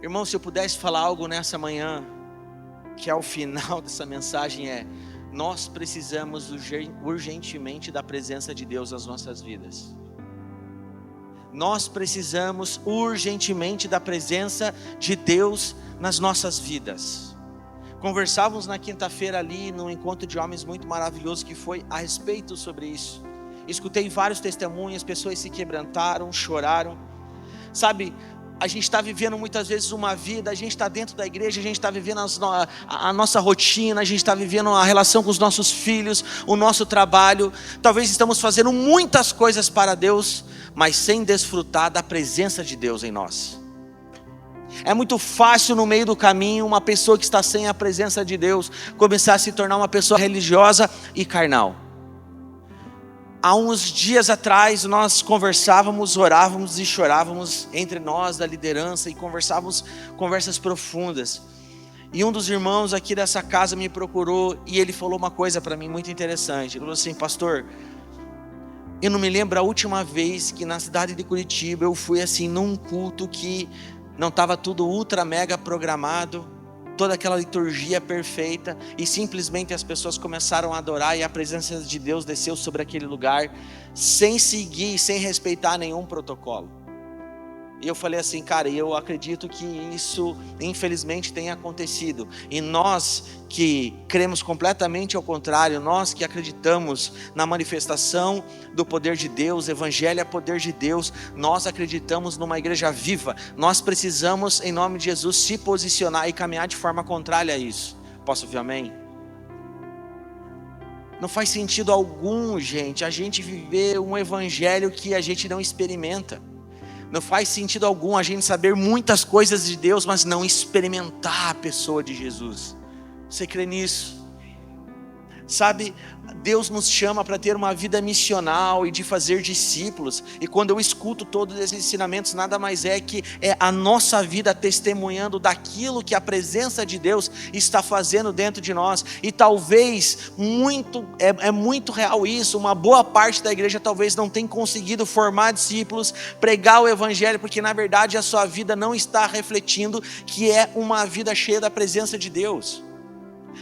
Irmão, se eu pudesse falar algo nessa manhã, que ao final dessa mensagem nós precisamos urgentemente da presença de Deus nas nossas vidas. Nós precisamos urgentemente da presença de Deus nas nossas vidas. Conversávamos na quinta-feira ali, num encontro de homens muito maravilhoso que foi a respeito sobre isso. Escutei vários testemunhos, pessoas se quebrantaram, choraram. Sabe, a gente está vivendo muitas vezes uma vida, a gente está dentro da igreja, a gente está vivendo a nossa rotina, a gente está vivendo a relação com os nossos filhos, o nosso trabalho. Talvez estamos fazendo muitas coisas para Deus, mas sem desfrutar da presença de Deus em nós. É muito fácil no meio do caminho uma pessoa que está sem a presença de Deus começar a se tornar uma pessoa religiosa e carnal. Há uns dias atrás nós conversávamos, orávamos e chorávamos entre nós da liderança e conversávamos conversas profundas. E um dos irmãos aqui dessa casa me procurou e ele falou uma coisa para mim muito interessante. Ele falou assim: pastor, eu não me lembro a última vez que na cidade de Curitiba eu fui assim num culto que não estava tudo ultra mega programado, toda aquela liturgia perfeita, e simplesmente as pessoas começaram a adorar e a presença de Deus desceu sobre aquele lugar, sem seguir, sem respeitar nenhum protocolo. E eu falei assim, cara, eu acredito que isso infelizmente tem acontecido, e nós que cremos completamente ao contrário, nós que acreditamos na manifestação do poder de Deus, evangelho é poder de Deus, nós acreditamos numa igreja viva, nós precisamos em nome de Jesus se posicionar e caminhar de forma contrária a isso. Posso ouvir amém? Não faz sentido algum, gente, a gente viver um evangelho que a gente não experimenta. Não faz sentido algum a gente saber muitas coisas de Deus, mas não experimentar a pessoa de Jesus. Você crê nisso? Sabe, Deus nos chama para ter uma vida missional e de fazer discípulos. E quando eu escuto todos esses ensinamentos, nada mais é que a nossa vida testemunhando daquilo que a presença de Deus está fazendo dentro de nós. E talvez é muito real isso. Uma boa parte da igreja talvez não tenha conseguido formar discípulos, pregar o evangelho, porque na verdade a sua vida não está refletindo que é uma vida cheia da presença de Deus.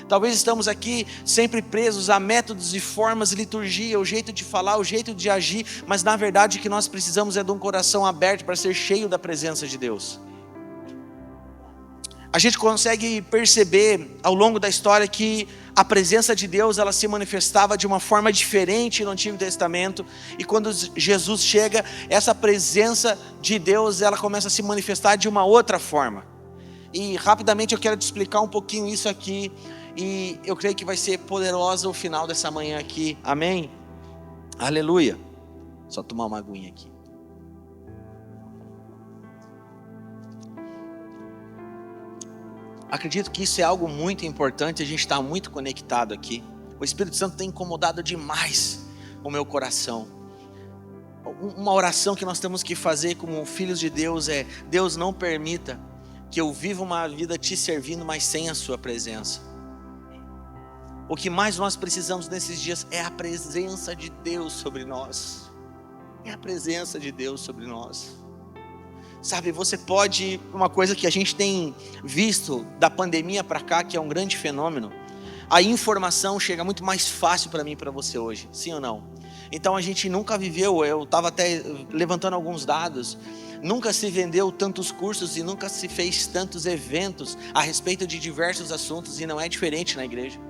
Talvez estamos aqui sempre presos a métodos e formas, liturgia, o jeito de falar, o jeito de agir, mas na verdade o que nós precisamos é de um coração aberto para ser cheio da presença de Deus. A gente consegue perceber ao longo da história que a presença de Deus ela se manifestava de uma forma diferente no Antigo Testamento, e quando Jesus chega, essa presença de Deus ela começa a se manifestar de uma outra forma. E rapidamente eu quero te explicar um pouquinho isso aqui, e eu creio que vai ser poderoso o final dessa manhã aqui, amém? Aleluia. Só tomar uma aguinha aqui. Acredito que isso é algo muito importante, a gente está muito conectado aqui. O Espírito Santo tem incomodado demais o meu coração. Uma oração que nós temos que fazer como filhos de Deus é: Deus, não permita que eu viva uma vida te servindo, mas sem a sua presença. O que mais nós precisamos nesses dias é a presença de Deus sobre nós. É a presença de Deus sobre nós. Sabe, você pode, uma coisa que a gente tem visto da pandemia para cá, que é um grande fenômeno, a informação chega muito mais fácil para mim e para você hoje, sim ou não? Então a gente nunca viveu, eu estava até levantando alguns dados, nunca se vendeu tantos cursos e nunca se fez tantos eventos a respeito de diversos assuntos, e não é diferente na igreja.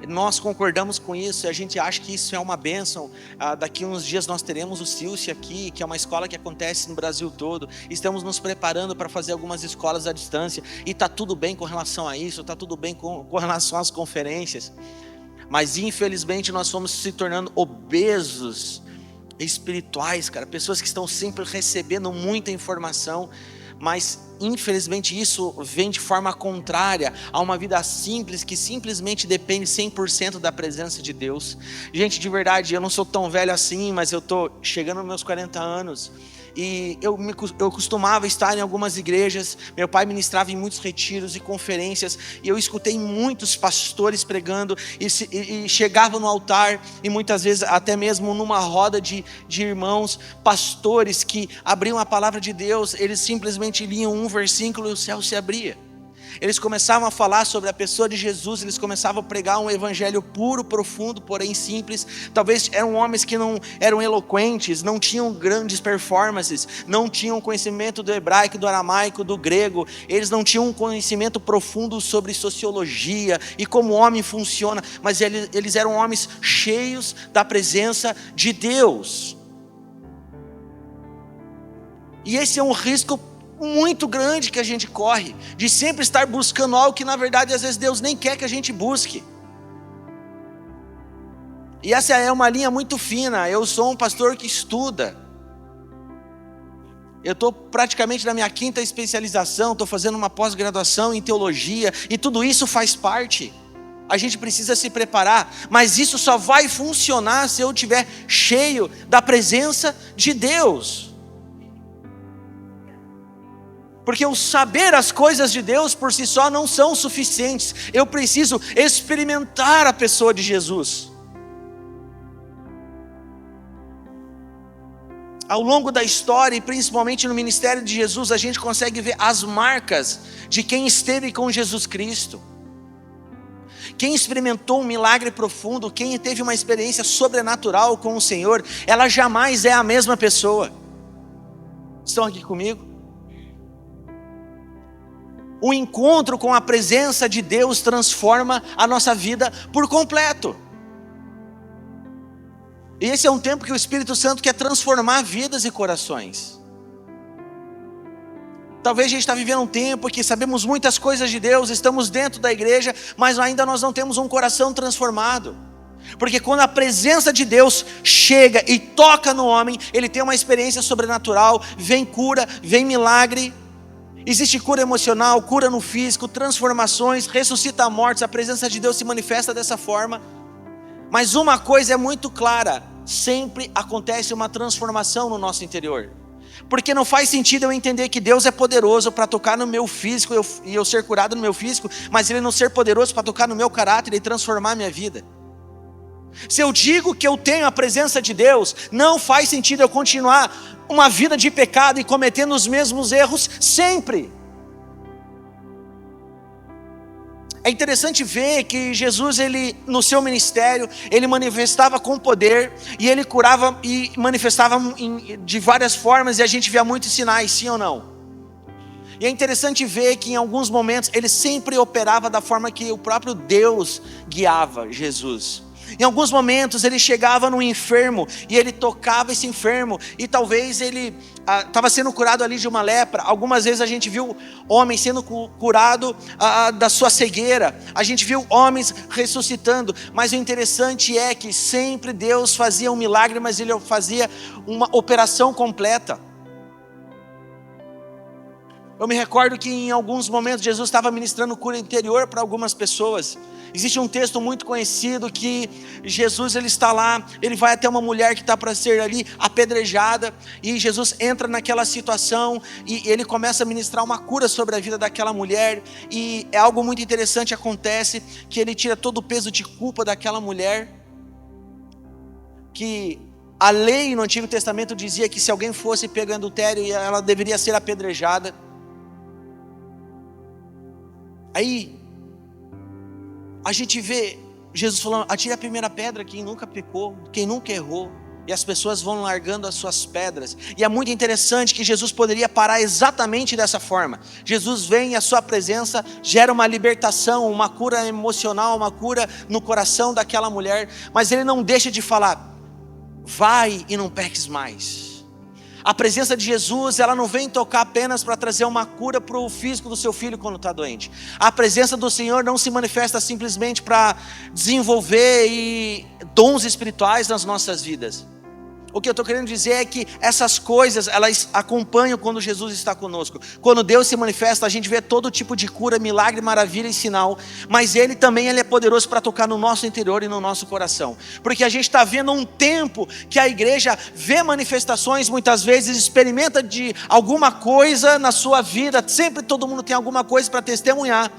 Nós concordamos com isso e a gente acha que isso é uma bênção. Daqui a uns dias nós teremos o Silce aqui, que é uma escola que acontece no Brasil todo. Estamos nos preparando para fazer algumas escolas à distância, e está tudo bem com relação a isso, está tudo bem com relação às conferências. Mas infelizmente nós fomos se tornando obesos espirituais, cara. Pessoas que estão sempre recebendo muita informação, mas infelizmente isso vem de forma contrária a uma vida simples, que simplesmente depende 100% da presença de Deus. Gente, de verdade, eu não sou tão velho assim, mas eu estou chegando aos meus 40 anos, E eu costumava estar em algumas igrejas. Meu pai ministrava em muitos retiros e conferências, e eu escutei muitos pastores pregando, e chegavam no altar, e muitas vezes até mesmo numa roda de irmãos, pastores que abriam a palavra de Deus, eles simplesmente liam um versículo e o céu se abria. Eles começavam a falar sobre a pessoa de Jesus, eles começavam a pregar um evangelho puro, profundo, porém simples. Talvez eram homens que não eram eloquentes, não tinham grandes performances, não tinham conhecimento do hebraico, do aramaico, do grego. Eles não tinham um conhecimento profundo sobre sociologia e como o homem funciona, mas eles eram homens cheios da presença de Deus. E esse é um risco muito grande que a gente corre, de sempre estar buscando algo que na verdade às vezes Deus nem quer que a gente busque. E essa é uma linha muito fina. Eu sou um pastor que estuda, eu estou praticamente na minha 5ª especialização, estou fazendo uma pós-graduação em teologia, e tudo isso faz parte. A gente precisa se preparar, mas isso só vai funcionar se eu estiver cheio da presença de Deus. Porque o saber as coisas de Deus por si só não são suficientes. Eu preciso experimentar a pessoa de Jesus. Ao longo da história, e principalmente no ministério de Jesus, a gente consegue ver as marcas de quem esteve com Jesus Cristo. Quem experimentou um milagre profundo, quem teve uma experiência sobrenatural com o Senhor, ela jamais é a mesma pessoa. Estão aqui comigo? O encontro com a presença de Deus transforma a nossa vida por completo. E esse é um tempo que o Espírito Santo quer transformar vidas e corações. Talvez a gente está vivendo um tempo que sabemos muitas coisas de Deus, estamos dentro da igreja, mas ainda nós não temos um coração transformado. Porque quando a presença de Deus chega e toca no homem, ele tem uma experiência sobrenatural, vem cura, vem milagre. Existe cura emocional, cura no físico, transformações, ressuscita mortos. A presença de Deus se manifesta dessa forma. Mas uma coisa é muito clara: sempre acontece uma transformação no nosso interior. Porque não faz sentido eu entender que Deus é poderoso para tocar no meu físico e eu ser curado no meu físico, mas Ele não ser poderoso para tocar no meu caráter e transformar a minha vida. Se eu digo que eu tenho a presença de Deus, não faz sentido eu continuar uma vida de pecado e cometendo os mesmos erros sempre. É interessante ver que Jesus, ele, no seu ministério, ele manifestava com poder, e ele curava e manifestava de várias formas, e a gente via muitos sinais, sim ou não? E é interessante ver que em alguns momentos ele sempre operava da forma que o próprio Deus guiava Jesus. Em alguns momentos ele chegava no enfermo e ele tocava esse enfermo, e talvez ele estava sendo curado ali de uma lepra. Algumas vezes a gente viu homens sendo curado da sua cegueira, a gente viu homens ressuscitando, mas o interessante é que sempre Deus fazia um milagre, mas Ele fazia uma operação completa. Eu me recordo que em alguns momentos Jesus estava ministrando cura interior para algumas pessoas. Existe um texto muito conhecido que Jesus, ele está lá, ele vai até uma mulher que está para ser ali apedrejada, e Jesus entra naquela situação e ele começa a ministrar uma cura sobre a vida daquela mulher, e é algo muito interessante acontece, que ele tira todo o peso de culpa daquela mulher, que a lei no Antigo Testamento dizia que se alguém fosse pego em adultério, ela deveria ser apedrejada. Aí a gente vê Jesus falando: atire a primeira pedra quem nunca pecou, quem nunca errou. E as pessoas vão largando as suas pedras. E é muito interessante que Jesus poderia parar exatamente dessa forma. Jesus vem e a sua presença gera uma libertação, uma cura emocional, uma cura no coração daquela mulher. Mas ele não deixa de falar: vai e não peques mais. A presença de Jesus, ela não vem tocar apenas para trazer uma cura para o físico do seu filho quando está doente. A presença do Senhor não se manifesta simplesmente para desenvolver dons espirituais nas nossas vidas. O que eu estou querendo dizer é que essas coisas, elas acompanham quando Jesus está conosco. Quando Deus se manifesta, a gente vê todo tipo de cura, milagre, maravilha e sinal. Mas Ele também é poderoso para tocar no nosso interior e no nosso coração. Porque a gente está vendo um tempo que a igreja vê manifestações, muitas vezes experimenta de alguma coisa na sua vida. Sempre todo mundo tem alguma coisa para testemunhar.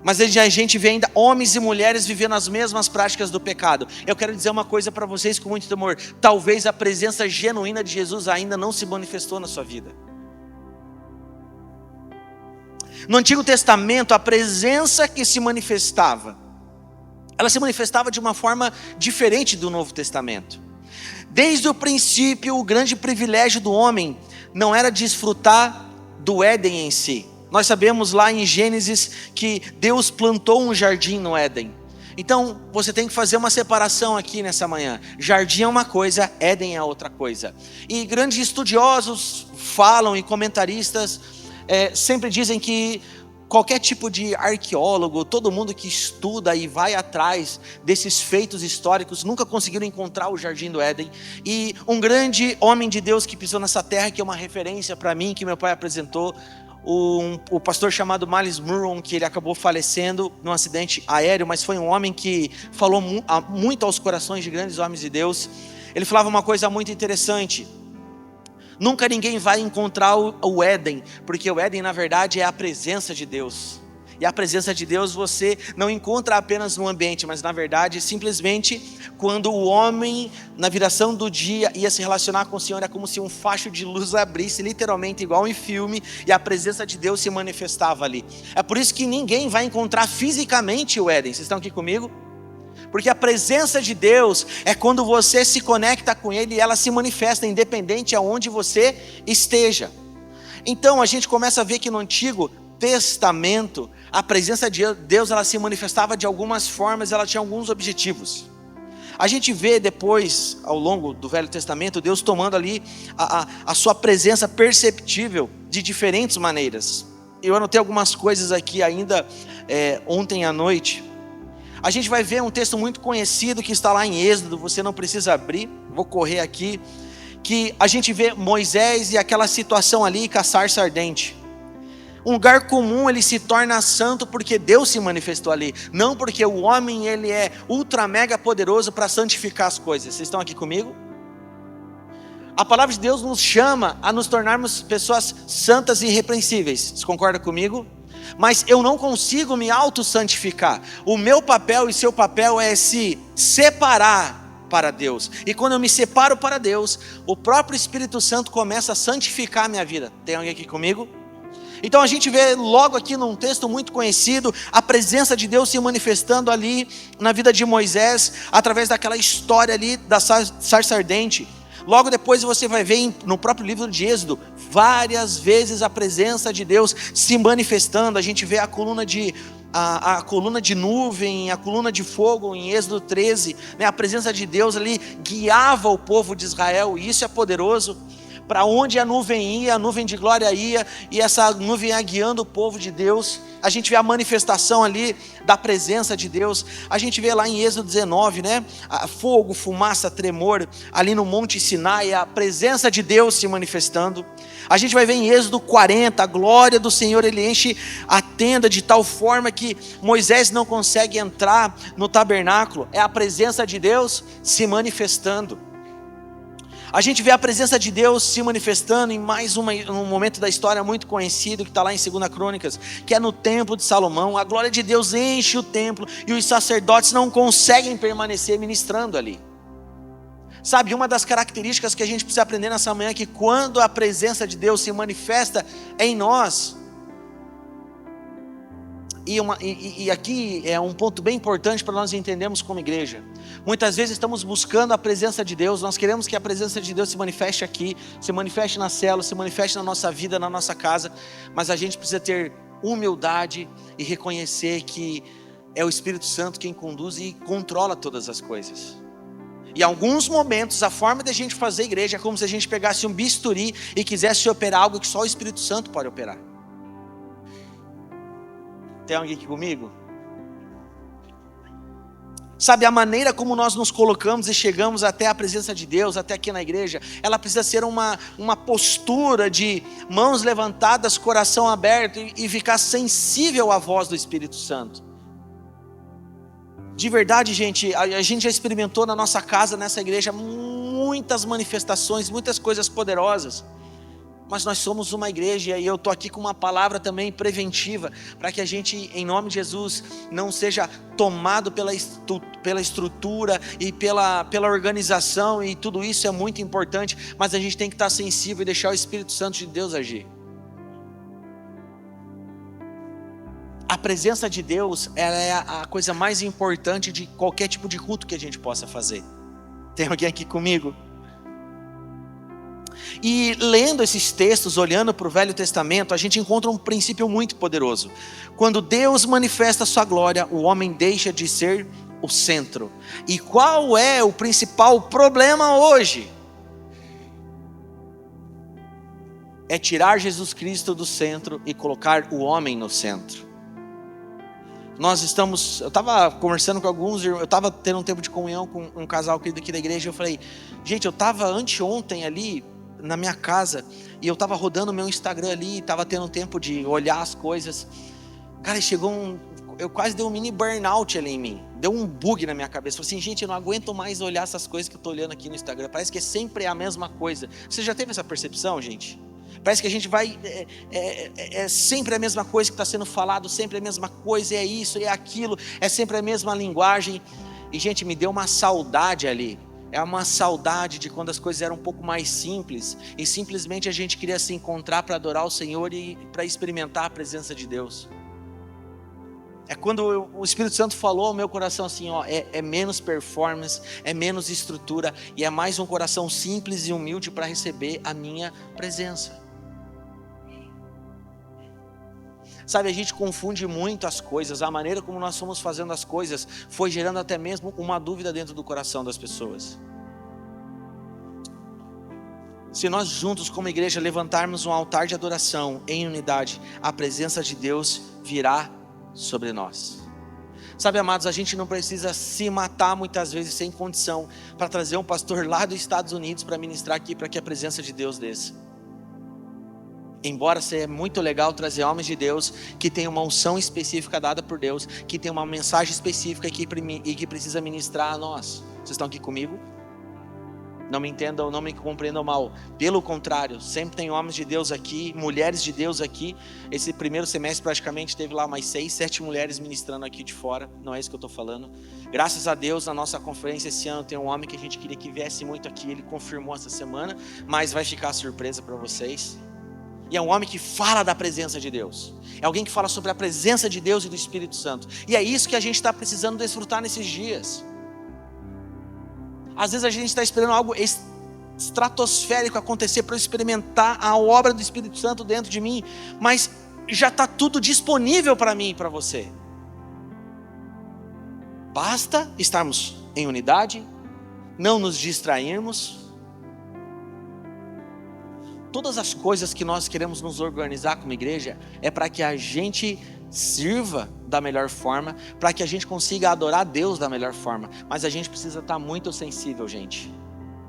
Mas a gente vê ainda homens e mulheres vivendo as mesmas práticas do pecado. Eu quero dizer uma coisa para vocês com muito temor. Talvez a presença genuína de Jesus ainda não se manifestou na sua vida. No Antigo Testamento, a presença que se manifestava, ela se manifestava de uma forma diferente do Novo Testamento. Desde o princípio, o grande privilégio do homem não era desfrutar do Éden em si. Nós sabemos lá em Gênesis que Deus plantou um jardim no Éden. Então você tem que fazer uma separação aqui nessa manhã. Jardim é uma coisa, Éden é outra coisa. E grandes estudiosos falam e comentaristas sempre dizem que qualquer tipo de arqueólogo, todo mundo que estuda e vai atrás desses feitos históricos, nunca conseguiram encontrar o Jardim do Éden. E um grande homem de Deus que pisou nessa terra, que é uma referência para mim, que meu pai apresentou, o pastor chamado Myles Munroe, que ele acabou falecendo num acidente aéreo, mas foi um homem que falou muito aos corações de grandes homens de Deus. Ele falava uma coisa muito interessante: nunca ninguém vai encontrar o Éden, porque o Éden na verdade é a presença de Deus. E a presença de Deus você não encontra apenas no ambiente, mas na verdade simplesmente quando o homem na viração do dia ia se relacionar com o Senhor, é como se um facho de luz abrisse, literalmente igual em filme, e a presença de Deus se manifestava ali. É por isso que ninguém vai encontrar fisicamente o Éden. Vocês estão aqui comigo? Porque a presença de Deus é quando você se conecta com Ele e ela se manifesta, independente aonde você esteja. Então a gente começa a ver que no Antigo Testamento, a presença de Deus ela se manifestava de algumas formas, ela tinha alguns objetivos. A gente vê depois, ao longo do Velho Testamento, Deus tomando ali a sua presença perceptível de diferentes maneiras. Eu anotei algumas coisas aqui ainda ontem à noite. A gente vai ver um texto muito conhecido que está lá em Êxodo, você não precisa abrir, vou correr aqui, que a gente vê Moisés e aquela situação ali com a sarça ardente. Um lugar comum ele se torna santo porque Deus se manifestou ali, não porque o homem ele é ultra mega poderoso para santificar as coisas. Vocês estão aqui comigo? A palavra de Deus nos chama a nos tornarmos pessoas santas e irrepreensíveis. Você concorda comigo? Mas eu não consigo me auto-santificar. O meu papel e seu papel é se separar para Deus. E quando eu me separo para Deus, o próprio Espírito Santo começa a santificar a minha vida. Tem alguém aqui comigo? Então a gente vê logo aqui num texto muito conhecido, a presença de Deus se manifestando ali na vida de Moisés, através daquela história ali da sarça ardente. Logo depois você vai ver no próprio livro de Êxodo, várias vezes a presença de Deus se manifestando. A gente vê a coluna de nuvem, a coluna de fogo em Êxodo 13, né? A presença de Deus ali guiava o povo de Israel, e isso é poderoso. Para onde a nuvem ia, a nuvem de glória ia, e essa nuvem ia guiando o povo de Deus. A gente vê a manifestação ali da presença de Deus. A gente vê lá em Êxodo 19, né? Fogo, fumaça, tremor, ali no Monte Sinai, a presença de Deus se manifestando. A gente vai ver em Êxodo 40, a glória do Senhor, ele enche a tenda de tal forma que Moisés não consegue entrar no tabernáculo. É a presença de Deus se manifestando. A gente vê a presença de Deus se manifestando em mais um momento da história muito conhecido, que está lá em 2 Crônicas, que é no templo de Salomão. A glória de Deus enche o templo e os sacerdotes não conseguem permanecer ministrando ali. Sabe, uma das características que a gente precisa aprender nessa manhã é que quando a presença de Deus se manifesta em nós, e aqui é um ponto bem importante para nós entendermos como igreja. Muitas vezes estamos buscando a presença de Deus, nós queremos que a presença de Deus se manifeste aqui, se manifeste na célula, se manifeste na nossa vida, na nossa casa, mas a gente precisa ter humildade e reconhecer que é o Espírito Santo quem conduz e controla todas as coisas. E em alguns momentos a forma de a gente fazer igreja é como se a gente pegasse um bisturi e quisesse operar algo que só o Espírito Santo pode operar. Tem alguém aqui comigo? Sabe, a maneira como nós nos colocamos e chegamos até a presença de Deus, até aqui na igreja, ela precisa ser uma postura de mãos levantadas, coração aberto e ficar sensível à voz do Espírito Santo. De verdade, gente, a gente já experimentou na nossa casa, nessa igreja, muitas manifestações, muitas coisas poderosas. Mas nós somos uma igreja e eu estou aqui com uma palavra também preventiva, para que a gente, em nome de Jesus, não seja tomado pela estrutura e pela organização, e tudo isso é muito importante, mas a gente tem que estar sensível e deixar o Espírito Santo de Deus agir. A presença de Deus, ela é a coisa mais importante de qualquer tipo de culto que a gente possa fazer. Tem alguém aqui comigo? E lendo esses textos, olhando para o Velho Testamento, a gente encontra um princípio muito poderoso. Quando Deus manifesta a sua glória, o homem deixa de ser o centro. E qual é o principal problema hoje? É tirar Jesus Cristo do centro e colocar o homem no centro. Eu estava conversando com alguns, eu estava tendo um tempo de comunhão com um casal aqui da igreja, eu falei, gente, eu estava anteontem ali, na minha casa, e eu estava rodando o meu Instagram ali, estava tendo tempo de olhar as coisas, cara, eu quase dei um mini burnout ali em mim, deu um bug na minha cabeça, falei assim, gente, eu não aguento mais olhar essas coisas que eu estou olhando aqui no Instagram, parece que é sempre a mesma coisa. Você já teve essa percepção, gente? Parece que a gente vai, é sempre a mesma coisa que está sendo falado, sempre a mesma coisa, é isso, é aquilo, é sempre a mesma linguagem, e gente, me deu uma saudade ali. É uma saudade de quando as coisas eram um pouco mais simples e simplesmente a gente queria se encontrar para adorar o Senhor e para experimentar a presença de Deus. É quando o Espírito Santo falou ao meu coração assim, ó, é menos performance, é menos estrutura e é mais um coração simples e humilde para receber a minha presença. Sabe, a gente confunde muito as coisas, a maneira como nós fomos fazendo as coisas foi gerando até mesmo uma dúvida dentro do coração das pessoas. Se nós juntos como igreja levantarmos um altar de adoração em unidade, a presença de Deus virá sobre nós. Sabe, amados, a gente não precisa se matar muitas vezes sem condição para trazer um pastor lá dos Estados Unidos para ministrar aqui, para que a presença de Deus desça. Embora seja muito legal trazer homens de Deus que tem uma unção específica dada por Deus, que tem uma mensagem específica e que precisa ministrar a nós. Vocês estão aqui comigo? Não me entendam, não me compreendam mal. Pelo contrário, sempre tem homens de Deus aqui, mulheres de Deus aqui. Esse primeiro semestre praticamente teve lá mais 6, 7 mulheres ministrando aqui de fora. Não é isso que eu estou falando. Graças a Deus, na nossa conferência esse ano tem um homem que a gente queria que viesse muito aqui. Ele confirmou essa semana, mas vai ficar surpresa para vocês. E é um homem que fala da presença de Deus. É alguém que fala sobre a presença de Deus e do Espírito Santo. E é isso que a gente está precisando desfrutar nesses dias. Às vezes a gente está esperando algo estratosférico acontecer para eu experimentar a obra do Espírito Santo dentro de mim. Mas já está tudo disponível para mim e para você. Basta estarmos em unidade, não nos distrairmos. Todas as coisas que nós queremos nos organizar como igreja é para que a gente sirva da melhor forma, para que a gente consiga adorar Deus da melhor forma. Mas a gente precisa estar muito sensível, gente.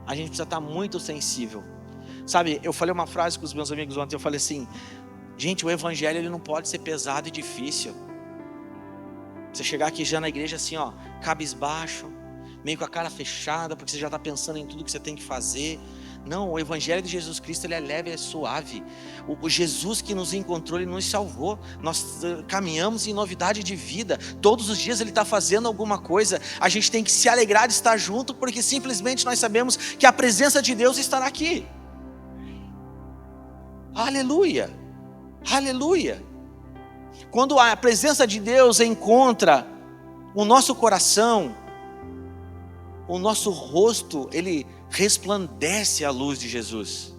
A gente precisa estar muito sensível. Sabe, eu falei uma frase com os meus amigos ontem, eu falei assim, gente, o evangelho ele não pode ser pesado e difícil. Você chegar aqui já na igreja assim, ó, cabisbaixo, meio com a cara fechada, porque você já está pensando em tudo que você tem que fazer. Não, o evangelho de Jesus Cristo ele é leve, é suave. O Jesus que nos encontrou, ele nos salvou. Nós caminhamos em novidade de vida. Todos os dias ele está fazendo alguma coisa. A gente tem que se alegrar de estar junto, porque simplesmente nós sabemos que a presença de Deus estará aqui. Aleluia, aleluia. Quando a presença de Deus encontra o nosso coração, o nosso rosto, ele resplandece a luz de Jesus.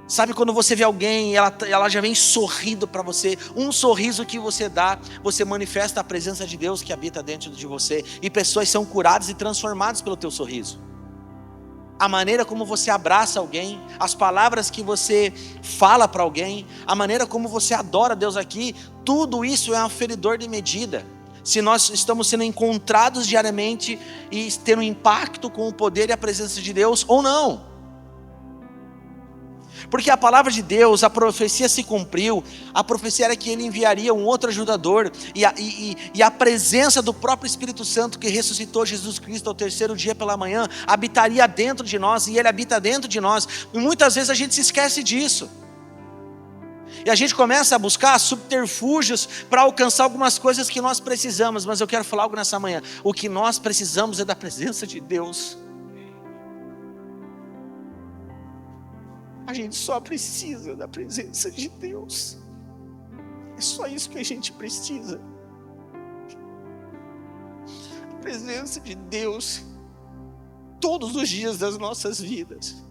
Sabe quando você vê alguém, ela já vem sorrindo para você, um sorriso que você dá, você manifesta a presença de Deus que habita dentro de você, e pessoas são curadas e transformadas pelo teu sorriso. A maneira como você abraça alguém, as palavras que você fala para alguém, a maneira como você adora Deus aqui, tudo isso é um aferidor de medida. se nós estamos sendo encontrados diariamente e tendo impacto com o poder e a presença de Deus ou não. Porque a palavra de Deus, a profecia se cumpriu. A profecia era que Ele enviaria um outro ajudador, e a presença do próprio Espírito Santo que ressuscitou Jesus Cristo ao terceiro dia pela manhã habitaria dentro de nós, e Ele habita dentro de nós. E muitas vezes a gente se esquece disso, e a gente começa a buscar subterfúgios para alcançar algumas coisas que nós precisamos. Mas eu quero falar algo nessa manhã: o que nós precisamos é da presença de Deus. A gente só precisa da presença de Deus. É só isso que a gente precisa. A presença de Deus todos os dias das nossas vidas.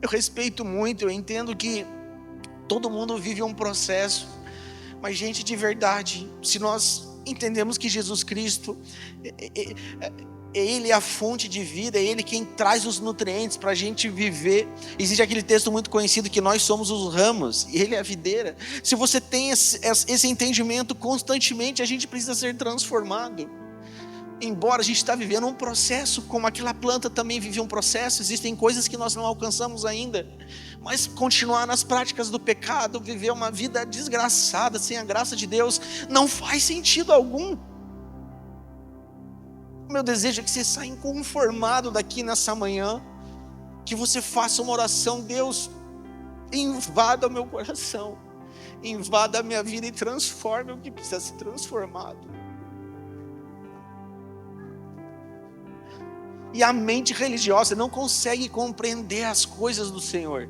Eu respeito muito, eu entendo que todo mundo vive um processo, mas gente, de verdade, se nós entendemos que Jesus Cristo Ele é a fonte de vida, é Ele quem traz os nutrientes para a gente viver. Existe aquele texto muito conhecido que nós somos os ramos e Ele é a videira. Se você tem esse entendimento constantemente, a gente precisa ser transformado. Embora a gente está vivendo um processo, como aquela planta também vive um processo, existem coisas que nós não alcançamos ainda, mas continuar nas práticas do pecado, viver uma vida desgraçada, sem a graça de Deus, não faz sentido algum. Meu desejo é que você saia inconformado daqui nessa manhã, que você faça uma oração: Deus, invada o meu coração, invada a minha vida e transforme o que precisa ser transformado. E a mente religiosa não consegue compreender as coisas do Senhor.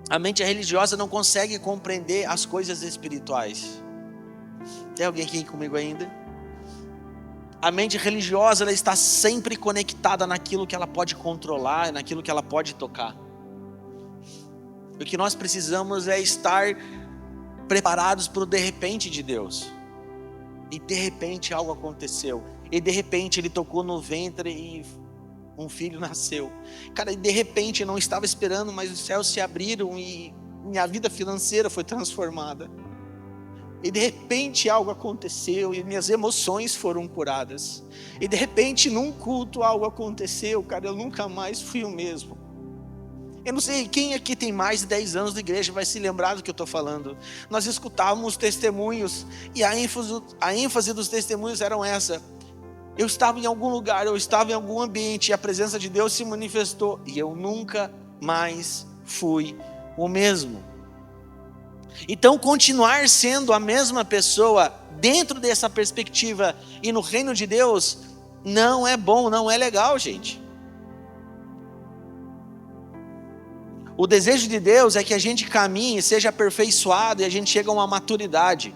A mente religiosa não consegue compreender as coisas espirituais. Tem alguém aqui comigo ainda? A mente religiosa, ela está sempre conectada naquilo que ela pode controlar, naquilo que ela pode tocar. O que nós precisamos é estar preparados para o de repente de Deus. E de repente algo aconteceu. E de repente Ele tocou no ventre e um filho nasceu. Cara, e de repente eu não estava esperando, mas os céus se abriram e minha vida financeira foi transformada. E de repente algo aconteceu e minhas emoções foram curadas. E de repente num culto algo aconteceu, cara, eu nunca mais fui o mesmo. Eu não sei quem aqui tem mais de 10 anos de igreja vai se lembrar do que eu estou falando. Nós escutávamos testemunhos e a ênfase dos testemunhos eram essa: eu estava em algum lugar, eu estava em algum ambiente e a presença de Deus se manifestou e eu nunca mais fui o mesmo. Então, continuar sendo a mesma pessoa dentro dessa perspectiva e no reino de Deus não é bom, não é legal, gente. O desejo de Deus é que a gente caminhe, seja aperfeiçoado e a gente chegue a uma maturidade.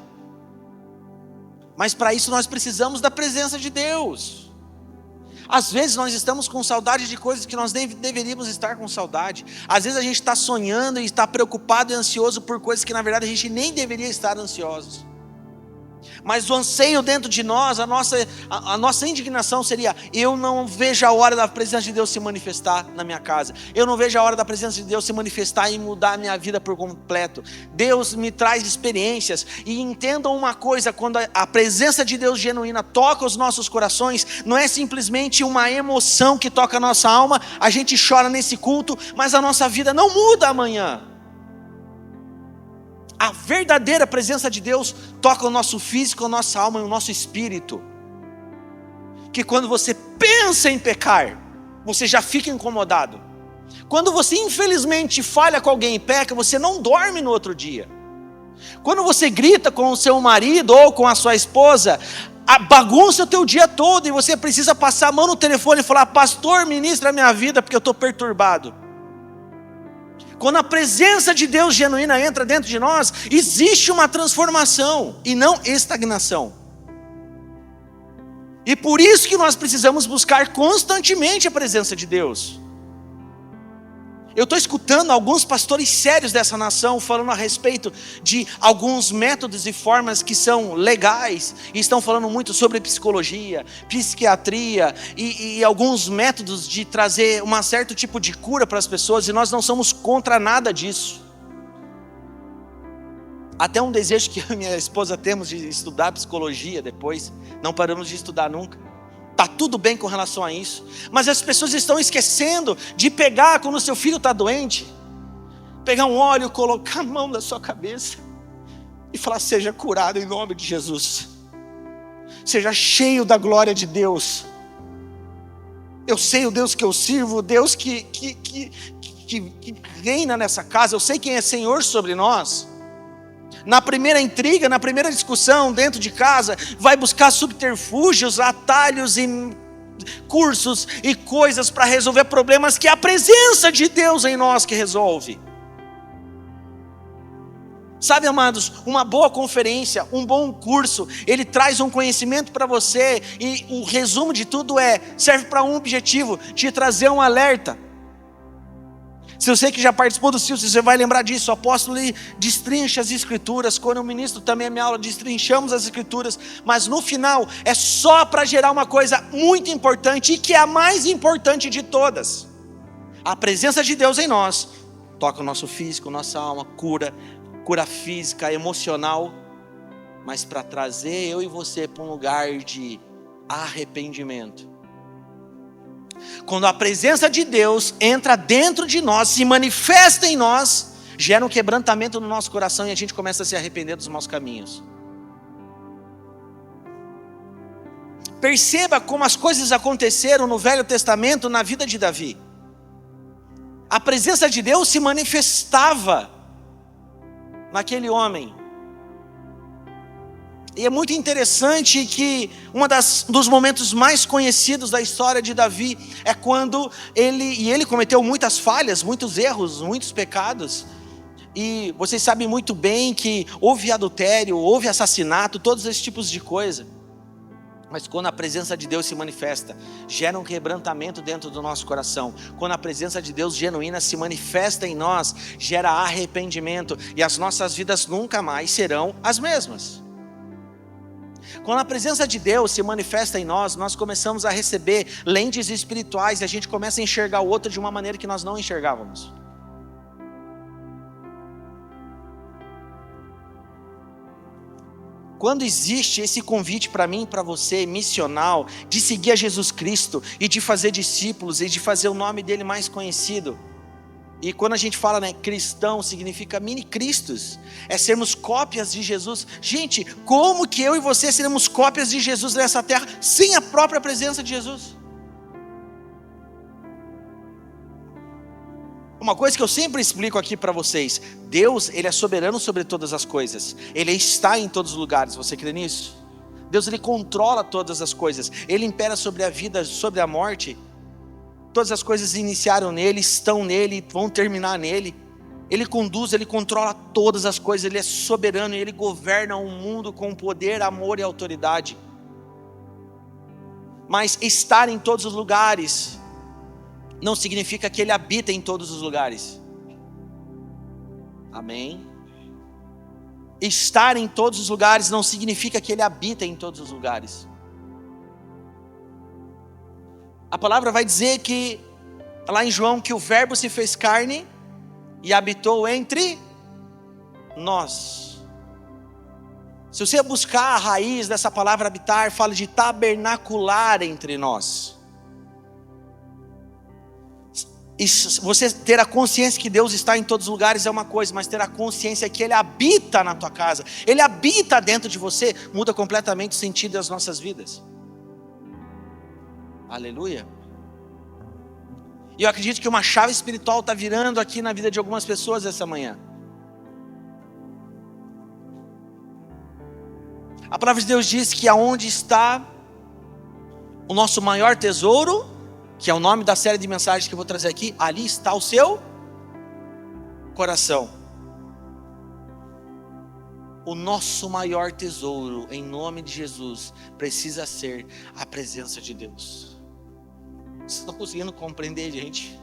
Mas para isso nós precisamos da presença de Deus. Às vezes nós estamos com saudade de coisas que nós deveríamos estar com saudade. Às vezes a gente está sonhando e está preocupado e ansioso por coisas que na verdade a gente nem deveria estar ansioso. Mas o anseio dentro de nós, a nossa indignação seria: eu não vejo a hora da presença de Deus se manifestar na minha casa. Eu não vejo a hora da presença de Deus se manifestar e mudar a minha vida por completo. Deus me traz experiências. E entendam uma coisa: quando a presença de Deus genuína toca os nossos corações, não é simplesmente uma emoção que toca a nossa alma. A gente chora nesse culto, mas a nossa vida não muda amanhã. A verdadeira presença de Deus toca o nosso físico, a nossa alma e o nosso espírito. Que quando você pensa em pecar, você já fica incomodado. Quando você infelizmente falha com alguém e peca, você não dorme no outro dia. Quando você grita com o seu marido ou com a sua esposa, bagunça o teu dia todo e você precisa passar a mão no telefone e falar: pastor, ministra a minha vida porque eu estou perturbado. Quando a presença de Deus genuína entra dentro de nós, existe uma transformação e não estagnação. E por isso que nós precisamos buscar constantemente a presença de Deus. Eu estou escutando alguns pastores sérios dessa nação falando a respeito de alguns métodos e formas que são legais, e estão falando muito sobre psicologia, psiquiatria e alguns métodos de trazer um certo tipo de cura para as pessoas, e nós não somos contra nada disso. Até um desejo que eu e minha esposa temos de estudar psicologia depois. Não paramos de estudar nunca. Está tudo bem com relação a isso. Mas as pessoas estão esquecendo de pegar quando o seu filho está doente. Pegar um óleo, colocar a mão na sua cabeça. E falar, seja curado em nome de Jesus. Seja cheio da glória de Deus. Eu sei o Deus que eu sirvo, o Deus que reina nessa casa. Eu sei quem é Senhor sobre nós. Na primeira intriga, na primeira discussão dentro de casa, vai buscar subterfúgios, atalhos e cursos e coisas para resolver problemas que é a presença de Deus em nós que resolve. Sabe, amados, uma boa conferência, um bom curso, ele traz um conhecimento para você e o resumo de tudo serve para um objetivo, te trazer um alerta. Se você que já participou do CIL, você vai lembrar disso. O apóstolo destrincha as escrituras. Quando eu ministro também a minha aula, destrinchamos as escrituras. Mas no final, é só para gerar uma coisa muito importante e que é a mais importante de todas. A presença de Deus em nós toca o nosso físico, nossa alma, cura física, emocional. Mas para trazer eu e você para um lugar de arrependimento. Quando a presença de Deus entra dentro de nós, se manifesta em nós, gera um quebrantamento no nosso coração e a gente começa a se arrepender dos maus caminhos. Perceba como as coisas aconteceram no Velho Testamento na vida de Davi. A presença de Deus se manifestava naquele homem. E é muito interessante que dos momentos mais conhecidos da história de Davi é quando ele cometeu muitas falhas, muitos erros, muitos pecados. E vocês sabem muito bem que houve adultério, houve assassinato, todos esses tipos de coisa. Mas quando a presença de Deus se manifesta, gera um quebrantamento dentro do nosso coração. Quando a presença de Deus genuína se manifesta em nós, gera arrependimento. E as nossas vidas nunca mais serão as mesmas. Quando a presença de Deus se manifesta em nós, nós começamos a receber lentes espirituais e a gente começa a enxergar o outro de uma maneira que nós não enxergávamos. Quando existe esse convite para mim e para você, missional, de seguir a Jesus Cristo e de fazer discípulos e de fazer o nome dele mais conhecido. E quando a gente fala, cristão, significa mini-cristos. É sermos cópias de Jesus. Gente, como que eu e você seremos cópias de Jesus nessa terra sem a própria presença de Jesus? Uma coisa que eu sempre explico aqui para vocês. Deus, Ele é soberano sobre todas as coisas. Ele está em todos os lugares. Você crê nisso? Deus, Ele controla todas as coisas. Ele impera sobre a vida, sobre a morte. Todas as coisas iniciaram nele, estão nele, vão terminar nele. Ele conduz, ele controla todas as coisas, ele é soberano e ele governa o mundo com poder, amor e autoridade. Mas estar em todos os lugares não significa que ele habita em todos os lugares. Amém? Estar em todos os lugares não significa que ele habita em todos os lugares. A palavra vai dizer que, lá em João, que o verbo se fez carne e habitou entre nós. Se você buscar a raiz dessa palavra habitar, fala de tabernacular entre nós. E você ter a consciência que Deus está em todos os lugares é uma coisa, mas ter a consciência que Ele habita na tua casa, Ele habita dentro de você, muda completamente o sentido das nossas vidas. Aleluia. E eu acredito que uma chave espiritual está virando aqui na vida de algumas pessoas essa manhã. A palavra de Deus diz que aonde está o nosso maior tesouro, que é o nome da série de mensagens que eu vou trazer aqui, ali está o seu coração. O nosso maior tesouro, em nome de Jesus, precisa ser a presença de Deus. Vocês estão conseguindo compreender, gente?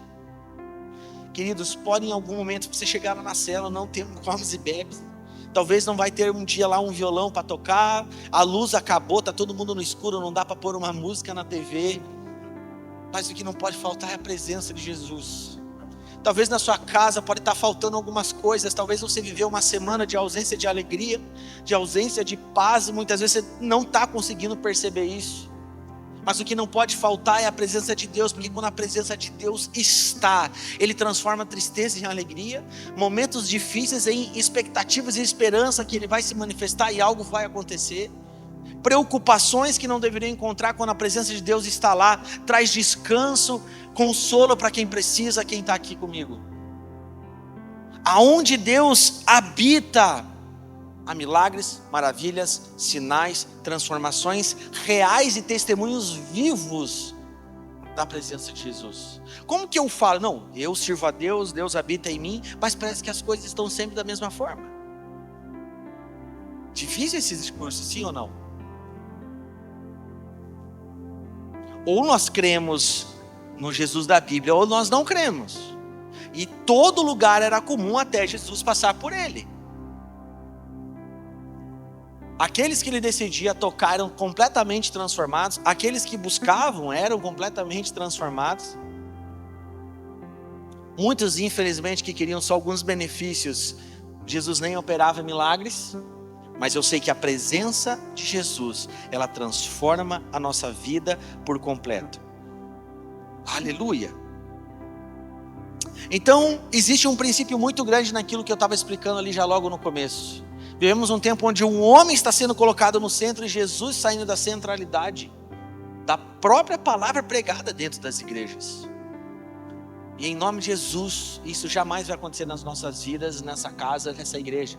Queridos, pode em algum momento você chegar na cela, não ter comes e bebes. Talvez não vai ter um dia lá um violão para tocar, a luz acabou, está todo mundo no escuro, não dá para pôr uma música na TV. Mas o que não pode faltar é a presença de Jesus. Talvez na sua casa pode estar faltando algumas coisas. Talvez você viveu uma semana de ausência de alegria, de ausência de paz. Muitas vezes você não está conseguindo perceber isso. Mas o que não pode faltar é a presença de Deus, porque quando a presença de Deus está, Ele transforma tristeza em alegria, momentos difíceis em expectativas e esperança que Ele vai se manifestar e algo vai acontecer. Preocupações que não deveriam encontrar quando a presença de Deus está lá, traz descanso, consolo para quem precisa, quem está aqui comigo. Aonde Deus habita, há milagres, maravilhas, sinais, transformações reais e testemunhos vivos da presença de Jesus. Como que eu falo? Não, eu sirvo a Deus, Deus habita em mim, mas parece que as coisas estão sempre da mesma forma. Difícil esse discurso, sim ou não? Ou nós cremos no Jesus da Bíblia, ou nós não cremos. E todo lugar era comum até Jesus passar por ele. Aqueles que ele decidia tocar eram completamente transformados. Aqueles que buscavam eram completamente transformados. Muitos, infelizmente, que queriam só alguns benefícios. Jesus nem operava milagres. Mas eu sei que a presença de Jesus, ela transforma a nossa vida por completo. Aleluia. Então, existe um princípio muito grande naquilo que eu estava explicando ali já logo no começo. Vivemos um tempo onde um homem está sendo colocado no centro e Jesus saindo da centralidade da própria palavra pregada dentro das igrejas. E em nome de Jesus, isso jamais vai acontecer nas nossas vidas, nessa casa, nessa igreja.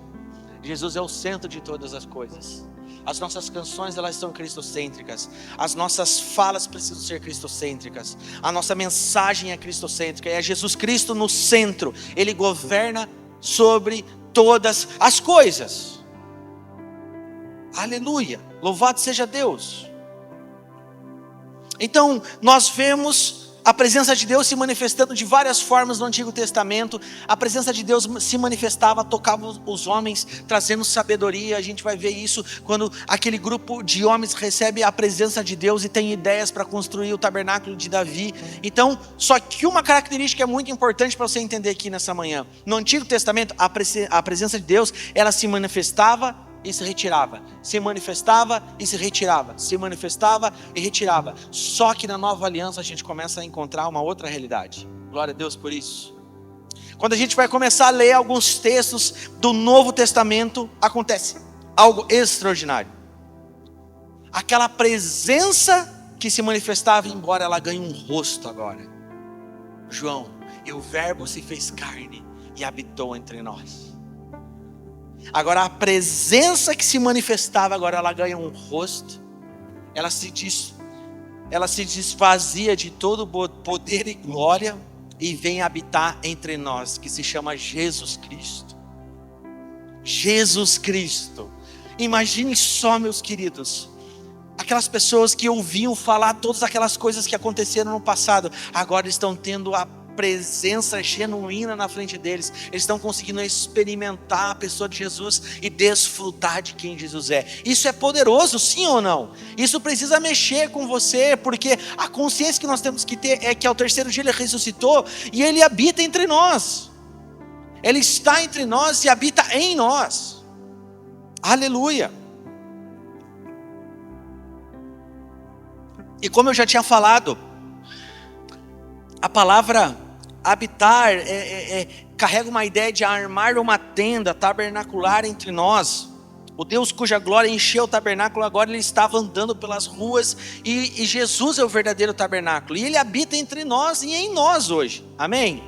Jesus é o centro de todas as coisas. As nossas canções, elas são cristocêntricas. As nossas falas precisam ser cristocêntricas. A nossa mensagem é cristocêntrica. É Jesus Cristo no centro. Ele governa sobre todas as coisas. Aleluia, louvado seja Deus. Então nós vemos a presença de Deus se manifestando de várias formas no Antigo Testamento. A presença de Deus se manifestava, tocava os homens, trazendo sabedoria. A gente vai ver isso quando aquele grupo de homens recebe a presença de Deus e tem ideias para construir o tabernáculo de Davi. Então, só que uma característica é muito importante para você entender aqui nessa manhã. No Antigo Testamento, a presença de Deus, ela se manifestava e se retirava, se manifestava e se retirava, se manifestava e retirava. Só que na nova aliança a gente começa a encontrar uma outra realidade. Glória a Deus por isso. Quando a gente vai começar a ler alguns textos do Novo Testamento, acontece algo extraordinário. Aquela presença que se manifestava, embora ela ganhe um rosto agora. João, e o verbo se fez carne e habitou entre nós. Agora a presença que se manifestava, agora ela ganha um rosto. Ela se desvazia de todo poder e glória e vem habitar entre nós, que se chama Jesus Cristo. Jesus Cristo. Imagine só, meus queridos, aquelas pessoas que ouviam falar todas aquelas coisas que aconteceram no passado, agora estão tendo a presença genuína na frente deles. Eles estão conseguindo experimentar a pessoa de Jesus e desfrutar de quem Jesus é. Isso é poderoso, sim ou não? Isso precisa mexer com você, porque a consciência que nós temos que ter é que ao terceiro dia ele ressuscitou e ele habita entre nós. Ele está entre nós e habita em nós. Aleluia. E como eu já tinha falado, a palavra habitar carrega uma ideia de armar uma tenda tabernacular entre nós. O Deus cuja glória encheu o tabernáculo, agora ele estava andando pelas ruas e Jesus é o verdadeiro tabernáculo. E ele habita entre nós e em nós hoje. Amém?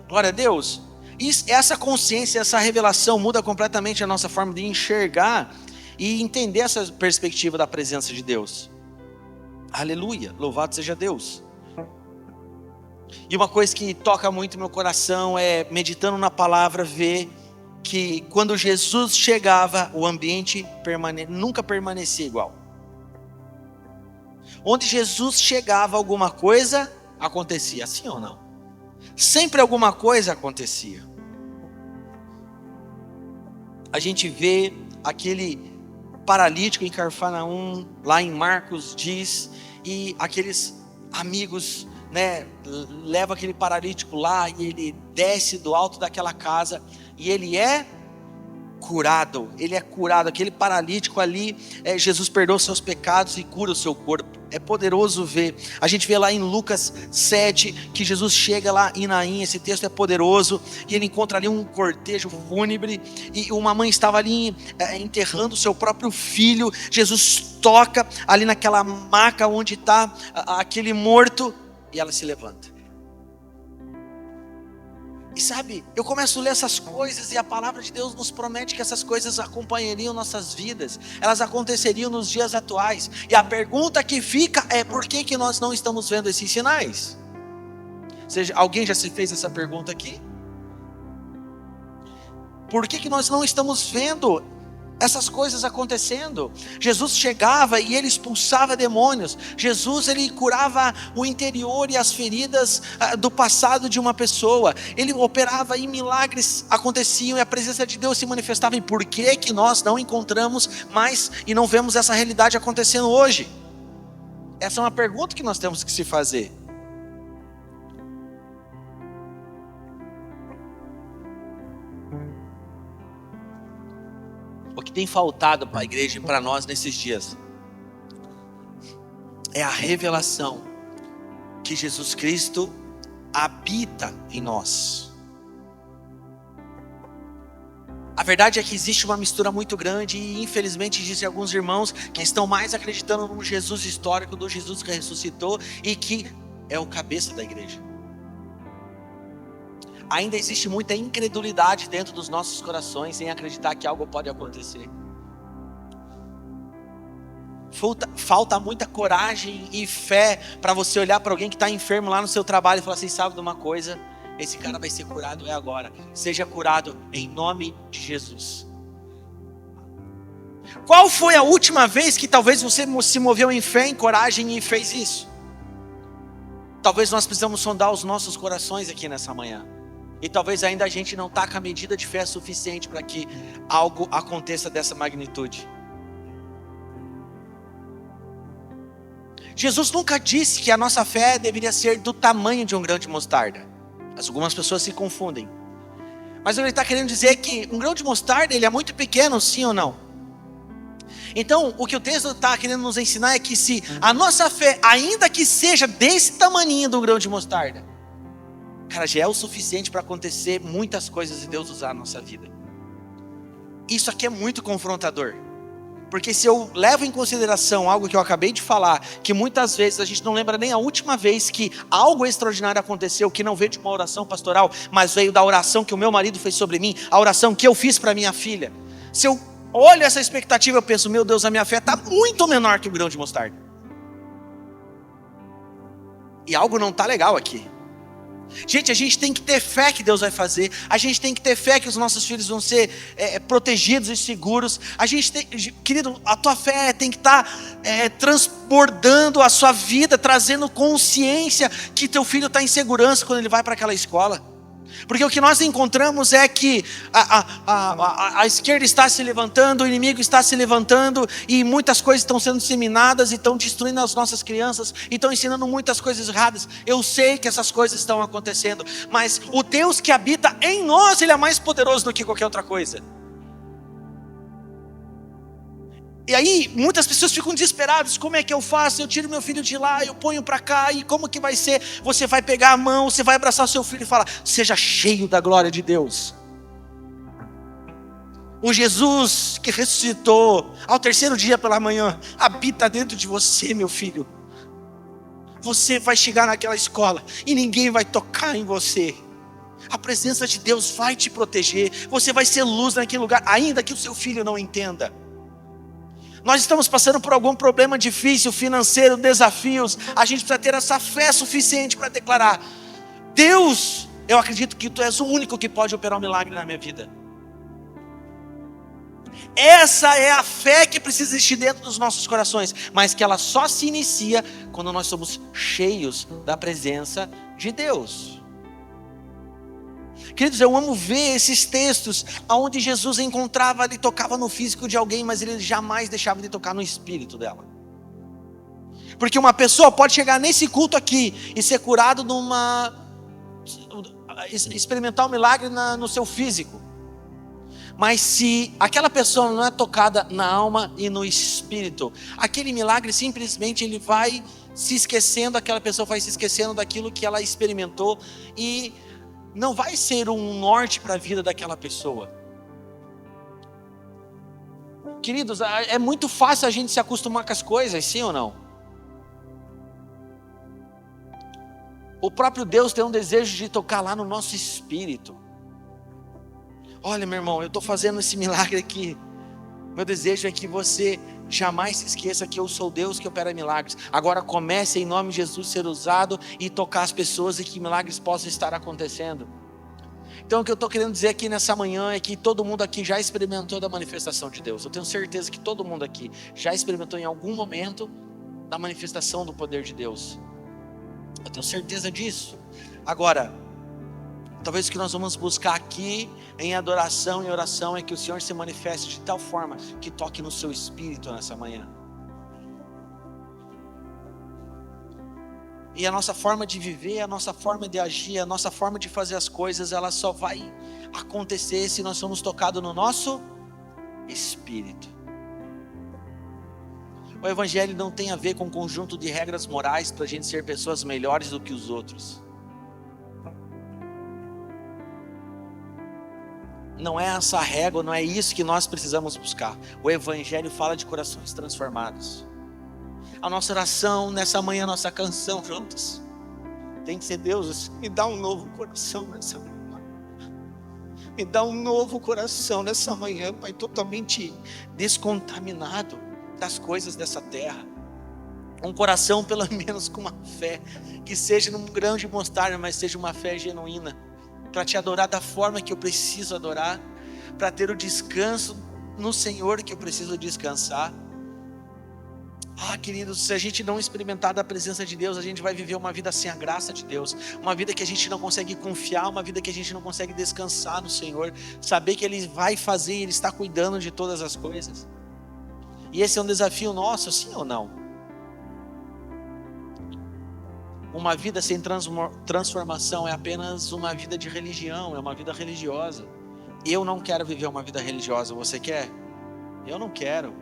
Glória a Deus. Essa consciência, essa revelação muda completamente a nossa forma de enxergar e entender essa perspectiva da presença de Deus. Aleluia, louvado seja Deus. E uma coisa que toca muito meu coração é, meditando na palavra, ver que quando Jesus chegava, o ambiente nunca permanecia igual. Onde Jesus chegava, alguma coisa acontecia, sim ou não? Sempre alguma coisa acontecia. A gente vê aquele paralítico em Cafarnaum, lá em Marcos diz, e aqueles amigos né, leva aquele paralítico lá e ele desce do alto daquela casa e ele é curado. Ele é curado. Aquele paralítico ali, Jesus perdoa os seus pecados e cura o seu corpo. É poderoso ver. A gente vê lá em Lucas 7 que Jesus chega lá em Naim. Esse texto é poderoso e ele encontra ali um cortejo fúnebre e uma mãe estava ali enterrando o seu próprio filho. Jesus toca ali naquela maca onde está aquele morto e ela se levanta. E sabe, eu começo a ler essas coisas e a palavra de Deus nos promete que essas coisas acompanhariam nossas vidas, elas aconteceriam nos dias atuais. E a pergunta que fica é: por que nós não estamos vendo esses sinais? Ou seja, alguém já se fez essa pergunta aqui? Por que nós não estamos vendo essas coisas acontecendo? Jesus chegava e ele expulsava demônios. Jesus, ele curava o interior e as feridas do passado de uma pessoa. Ele operava e milagres aconteciam e a presença de Deus se manifestava. E por que nós não encontramos mais e não vemos essa realidade acontecendo hoje? Essa é uma pergunta que nós temos que se fazer. O que tem faltado para a igreja e para nós nesses dias é a revelação que Jesus Cristo habita em nós. A verdade é que existe uma mistura muito grande e infelizmente existem alguns irmãos que estão mais acreditando no Jesus histórico, do Jesus que ressuscitou e que é o cabeça da igreja. Ainda existe muita incredulidade dentro dos nossos corações em acreditar que algo pode acontecer. Falta muita coragem e fé para você olhar para alguém que está enfermo lá no seu trabalho e falar assim: sabe de uma coisa? Esse cara vai ser curado agora. Seja curado em nome de Jesus. Qual foi a última vez que talvez você se moveu em fé, em coragem e fez isso? Talvez nós precisamos sondar os nossos corações aqui nessa manhã. E talvez ainda a gente não está com a medida de fé suficiente para que algo aconteça dessa magnitude. Jesus nunca disse que a nossa fé deveria ser do tamanho de um grão de mostarda. Algumas pessoas se confundem. Mas ele está querendo dizer que um grão de mostarda ele é muito pequeno, sim ou não? Então, o que o texto está querendo nos ensinar é que se a nossa fé, ainda que seja desse tamaninho do grão de mostarda, cara, já é o suficiente para acontecer muitas coisas e Deus usar a nossa vida. Isso aqui é muito confrontador. Porque se eu levo em consideração algo que eu acabei de falar, que muitas vezes a gente não lembra nem a última vez que algo extraordinário aconteceu, que não veio de uma oração pastoral, mas veio da oração que o meu marido fez sobre mim, a oração que eu fiz para minha filha. Se eu olho essa expectativa, eu penso: meu Deus, a minha fé está muito menor que o grão de mostarda. E algo não está legal aqui. Gente, a gente tem que ter fé que Deus vai fazer. A gente tem que ter fé que os nossos filhos vão ser protegidos e seguros. A gente tem, querido, a tua fé tem que estar transbordando a sua vida, trazendo consciência que teu filho está em segurança quando ele vai para aquela escola. Porque o que nós encontramos é que a esquerda está se levantando, o inimigo está se levantando e muitas coisas estão sendo disseminadas e estão destruindo as nossas crianças e estão ensinando muitas coisas erradas. Eu sei que essas coisas estão acontecendo, mas o Deus que habita em nós, Ele é mais poderoso do que qualquer outra coisa. E aí, muitas pessoas ficam desesperadas: como é que eu faço? Eu tiro meu filho de lá, eu ponho para cá, e como que vai ser? Você vai pegar a mão, você vai abraçar o seu filho e falar: seja cheio da glória de Deus. O Jesus que ressuscitou ao terceiro dia pela manhã habita dentro de você, meu filho. Você vai chegar naquela escola e ninguém vai tocar em você. A presença de Deus vai te proteger. Você vai ser luz naquele lugar, ainda que o seu filho não entenda. Nós estamos passando por algum problema difícil, financeiro, desafios. A gente precisa ter essa fé suficiente para declarar: Deus, eu acredito que Tu és o único que pode operar um milagre na minha vida. Essa é a fé que precisa existir dentro dos nossos corações, mas que ela só se inicia quando nós somos cheios da presença de Deus. Queridos, eu amo ver esses textos onde Jesus encontrava e tocava no físico de alguém, mas Ele jamais deixava de tocar no espírito dela. Porque uma pessoa pode chegar nesse culto aqui e ser curado experimentar um milagre no seu físico. Mas se aquela pessoa não é tocada na alma e no espírito, aquele milagre simplesmente ele vai se esquecendo, aquela pessoa vai se esquecendo daquilo que ela experimentou e não vai ser um norte para a vida daquela pessoa. Queridos, é muito fácil a gente se acostumar com as coisas, sim ou não? O próprio Deus tem um desejo de tocar lá no nosso espírito. Olha, meu irmão, eu estou fazendo esse milagre aqui. Meu desejo é que você jamais se esqueça que eu sou Deus que opera milagres. Agora comece em nome de Jesus ser usado e tocar as pessoas e que milagres possam estar acontecendo. Então o que eu estou querendo dizer aqui nessa manhã é que todo mundo aqui já experimentou da manifestação de Deus. Eu tenho certeza que todo mundo aqui já experimentou em algum momento da manifestação do poder de Deus. Eu tenho certeza disso. Agora, talvez o que nós vamos buscar aqui em adoração e oração é que o Senhor se manifeste de tal forma que toque no seu espírito nessa manhã. E a nossa forma de viver, a nossa forma de agir, a nossa forma de fazer as coisas, ela só vai acontecer se nós somos tocados no nosso espírito. O Evangelho não tem a ver com um conjunto de regras morais para a gente ser pessoas melhores do que os outros. Não é essa régua, não é isso que nós precisamos buscar. O Evangelho fala de corações transformados. A nossa oração nessa manhã, a nossa canção juntos, tem que ser: Deus, me dá um novo coração nessa manhã. Me dá um novo coração nessa manhã, Pai, totalmente descontaminado das coisas dessa terra. Um coração pelo menos com uma fé, que seja num grão de mostarda, mas seja uma fé genuína, para te adorar da forma que eu preciso adorar, para ter o descanso no Senhor que eu preciso descansar. Queridos, se a gente não experimentar da presença de Deus, a gente vai viver uma vida sem a graça de Deus, uma vida que a gente não consegue confiar, uma vida que a gente não consegue descansar no Senhor, saber que Ele vai fazer, Ele está cuidando de todas as coisas. E esse é um desafio nosso, sim ou não? Uma vida sem transformação é apenas uma vida de religião, é uma vida religiosa. Eu não quero viver uma vida religiosa, você quer? Eu não quero.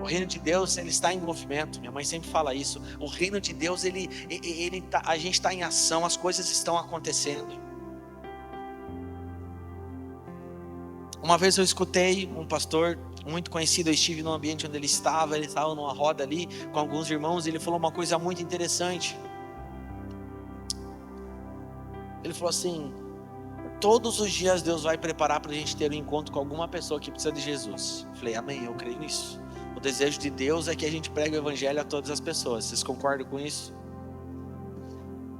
O reino de Deus, ele está em movimento. Minha mãe sempre fala isso. O reino de Deus, a gente está em ação, as coisas estão acontecendo. Uma vez eu escutei um pastor muito conhecido, eu estive no ambiente onde ele estava numa roda ali com alguns irmãos, e ele falou uma coisa muito interessante. Ele falou assim: todos os dias Deus vai preparar para a gente ter um encontro com alguma pessoa que precisa de Jesus. Eu falei, amém, eu creio nisso. O desejo de Deus é que a gente pregue o evangelho a todas as pessoas. Vocês concordam com isso?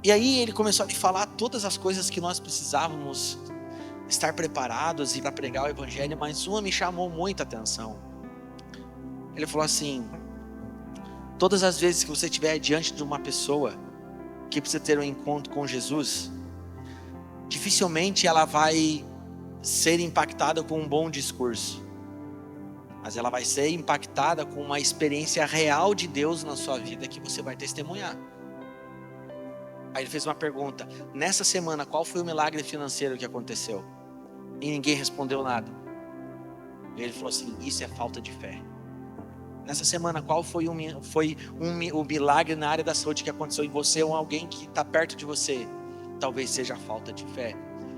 E aí ele começou a me falar todas as coisas que nós precisávamos estar preparados e para pregar o evangelho, mas uma me chamou muita atenção. Ele falou assim: todas as vezes que você estiver diante de uma pessoa que precisa ter um encontro com Jesus, dificilmente ela vai ser impactada com um bom discurso, mas ela vai ser impactada com uma experiência real de Deus na sua vida que você vai testemunhar. Aí ele fez uma pergunta: nessa semana, qual foi o milagre financeiro que aconteceu? E ninguém respondeu nada. E ele falou assim: isso é falta de fé. Nessa semana, qual foi o milagre na área da saúde que aconteceu em você ou alguém que está perto de você? Talvez seja a falta de fé.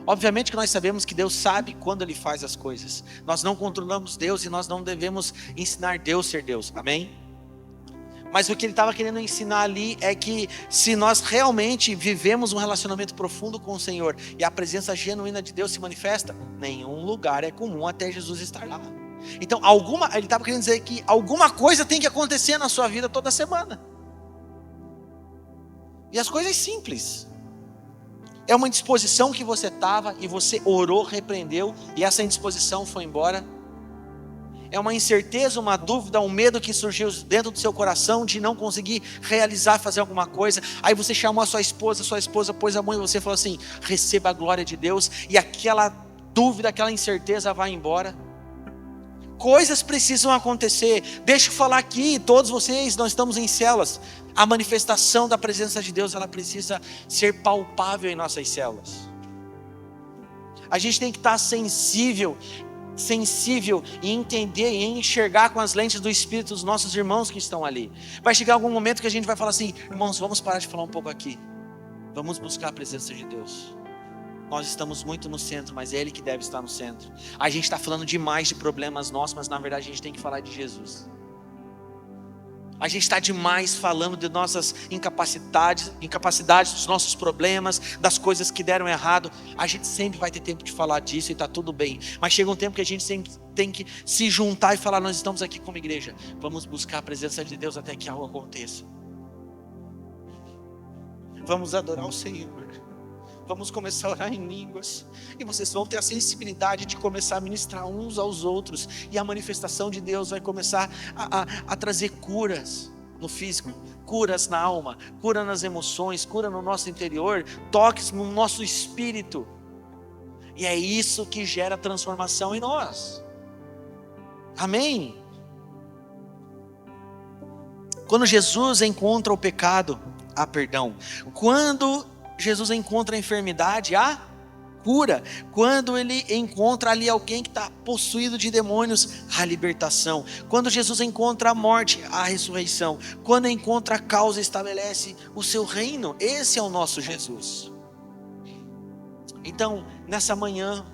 Obviamente que nós sabemos que Deus sabe quando Ele faz as coisas. Nós não controlamos Deus e nós não devemos ensinar Deus a ser Deus. Amém? Mas o que ele estava querendo ensinar ali é que se nós realmente vivemos um relacionamento profundo com o Senhor e a presença genuína de Deus se manifesta, nenhum lugar é comum até Jesus estar lá. Então ele estava querendo dizer que alguma coisa tem que acontecer na sua vida toda semana. E as coisas simples. É uma indisposição que você estava e você orou, repreendeu e essa indisposição foi embora. É uma incerteza, uma dúvida, um medo que surgiu dentro do seu coração de não conseguir realizar, fazer alguma coisa. Aí você chamou a sua esposa pôs a mão em você e falou assim: receba a glória de Deus. E aquela dúvida, aquela incerteza vai embora. Coisas precisam acontecer. Deixa eu falar aqui, todos vocês, nós estamos em células. A manifestação da presença de Deus, ela precisa ser palpável em nossas células. A gente tem que estar sensível e entender e enxergar com as lentes do Espírito os nossos irmãos que estão ali. Vai chegar algum momento que a gente vai falar assim: irmãos, vamos parar de falar um pouco aqui. Vamos buscar a presença de Deus. Nós estamos muito no centro, mas é Ele que deve estar no centro. A gente está falando demais de problemas nossos, mas na verdade a gente tem que falar de Jesus. A gente está demais falando de nossas incapacidades, dos nossos problemas, das coisas que deram errado. A gente sempre vai ter tempo de falar disso e está tudo bem. Mas chega um tempo que a gente sempre tem que se juntar e falar: nós estamos aqui como igreja, vamos buscar a presença de Deus até que algo aconteça. Vamos adorar o Senhor. Vamos começar a orar em línguas. E vocês vão ter a sensibilidade de começar a ministrar uns aos outros. E a manifestação de Deus vai começar a trazer curas no físico, curas na alma, cura nas emoções, cura no nosso interior, toques no nosso espírito. E é isso que gera transformação em nós. Amém? Quando Jesus encontra o pecado, quando Jesus encontra a enfermidade, a cura. Quando Ele encontra ali alguém que está possuído de demônios, a libertação. Quando Jesus encontra a morte, a ressurreição. Quando encontra a causa, estabelece o seu reino. Esse é o nosso Jesus. Então, nessa manhã,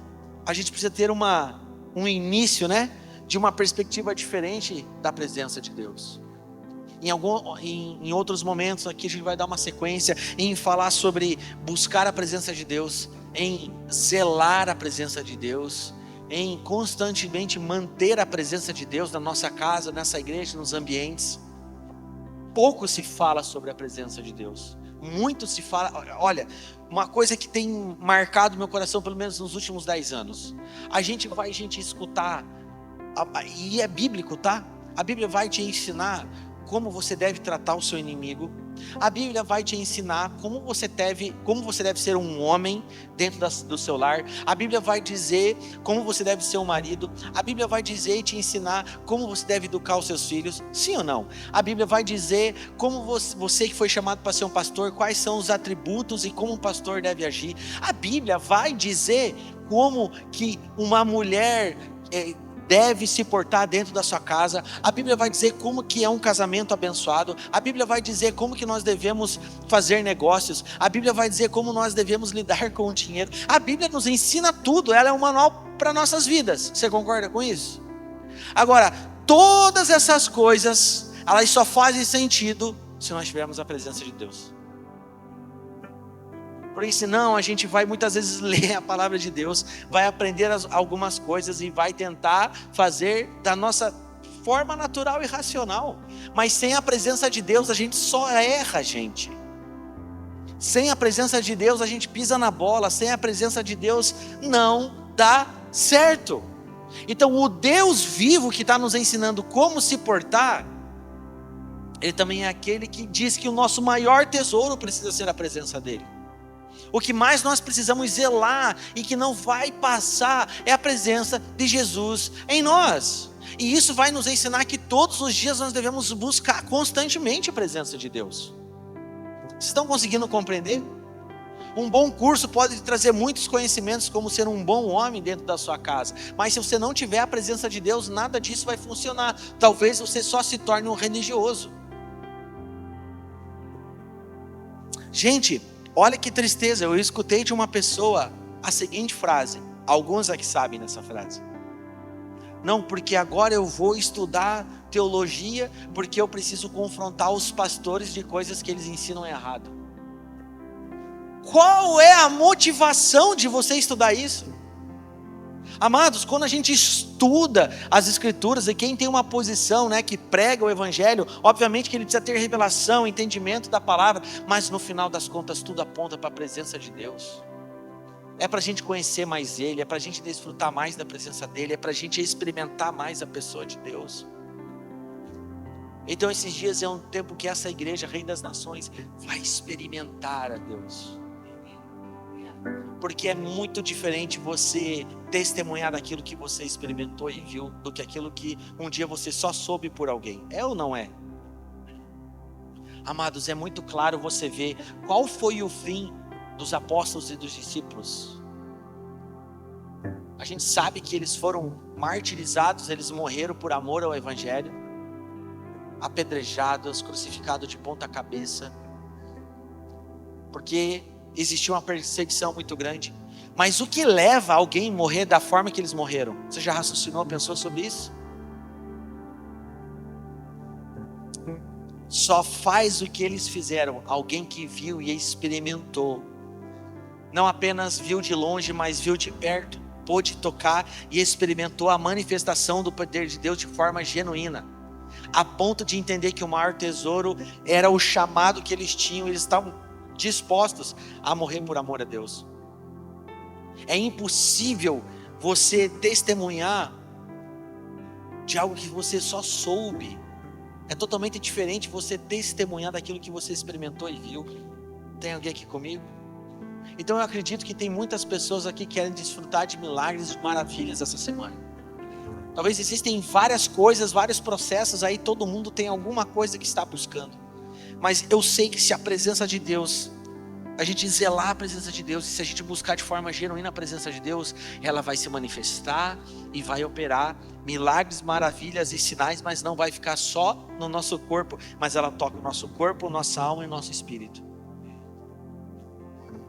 a gente precisa ter um início, de uma perspectiva diferente da presença de Deus. Em outros momentos aqui a gente vai dar uma sequência em falar sobre buscar a presença de Deus, em zelar a presença de Deus, em constantemente manter a presença de Deus na nossa casa, nessa igreja, nos ambientes. Pouco se fala sobre a presença de Deus, muito se fala. Olha, uma coisa que tem marcado meu coração pelo menos nos últimos 10 anos, a gente vai escutar, e é bíblico, tá? A Bíblia vai te ensinar como você deve tratar o seu inimigo. A Bíblia vai te ensinar como você deve ser um homem dentro do seu lar. A Bíblia vai dizer como você deve ser um marido. A Bíblia vai dizer e te ensinar como você deve educar os seus filhos. Sim ou não? A Bíblia vai dizer como você que foi chamado para ser um pastor, quais são os atributos e como um pastor deve agir. A Bíblia vai dizer como que uma mulher deve se portar dentro da sua casa. A Bíblia vai dizer como que é um casamento abençoado. A Bíblia vai dizer como que nós devemos fazer negócios. A Bíblia vai dizer como nós devemos lidar com o dinheiro. A Bíblia nos ensina tudo. Ela é um manual para nossas vidas. Você concorda com isso? Agora, todas essas coisas, elas só fazem sentido se nós tivermos a presença de Deus. Porque senão a gente vai muitas vezes ler a palavra de Deus, vai aprender algumas coisas e vai tentar fazer da nossa forma natural e racional. Mas sem a presença de Deus a gente só erra, gente. Sem a presença de Deus a gente pisa na bola. Sem a presença de Deus não dá certo. Então o Deus vivo que está nos ensinando como se portar, Ele também é aquele que diz que o nosso maior tesouro precisa ser a presença dEle. O que mais nós precisamos zelar e que não vai passar é a presença de Jesus em nós. E isso vai nos ensinar que todos os dias nós devemos buscar constantemente a presença de Deus. Vocês estão conseguindo compreender? Um bom curso pode te trazer muitos conhecimentos como ser um bom homem dentro da sua casa. Mas se você não tiver a presença de Deus, nada disso vai funcionar. Talvez você só se torne um religioso. Gente, olha que tristeza, eu escutei de uma pessoa a seguinte frase. Alguns aqui sabem dessa frase. Não, porque agora eu vou estudar teologia, porque eu preciso confrontar os pastores de coisas que eles ensinam errado. Qual é a motivação de você estudar isso? Amados, quando a gente estuda as escrituras, e quem tem uma posição, que prega o evangelho, obviamente que ele precisa ter revelação, entendimento da palavra, mas no final das contas tudo aponta para a presença de Deus. É para a gente conhecer mais Ele, é para a gente desfrutar mais da presença dEle, é para a gente experimentar mais a pessoa de Deus. Então esses dias é um tempo que essa igreja, Rei das Nações, vai experimentar a Deus. Porque é muito diferente você testemunhar daquilo que você experimentou e viu, do que aquilo que um dia você só soube por alguém. É ou não é? Amados, é muito claro você ver qual foi o fim dos apóstolos e dos discípulos. A gente sabe que eles foram martirizados, eles morreram por amor ao Evangelho, apedrejados, crucificados de ponta cabeça, porque existia uma perseguição muito grande. Mas o que leva alguém a morrer da forma que eles morreram? Você já raciocinou, pensou sobre isso? Só faz o que eles fizeram alguém que viu e experimentou. Não apenas viu de longe, mas viu de perto, pôde tocar e experimentou a manifestação do poder de Deus de forma genuína, a ponto de entender que o maior tesouro era o chamado que eles tinham. Eles estavam dispostos a morrer por amor a Deus. É impossível você testemunhar de algo que você só soube. É totalmente diferente você testemunhar daquilo que você experimentou e viu. Tem alguém aqui comigo? Então eu acredito que tem muitas pessoas aqui que querem desfrutar de milagres e maravilhas essa semana. Talvez existem várias coisas, vários processos aí, todo mundo tem alguma coisa que está buscando. Mas eu sei que se a presença de Deus, a gente zelar a presença de Deus, e se a gente buscar de forma genuína a presença de Deus, ela vai se manifestar e vai operar milagres, maravilhas e sinais, mas não vai ficar só no nosso corpo, mas ela toca o nosso corpo, nossa alma e nosso espírito.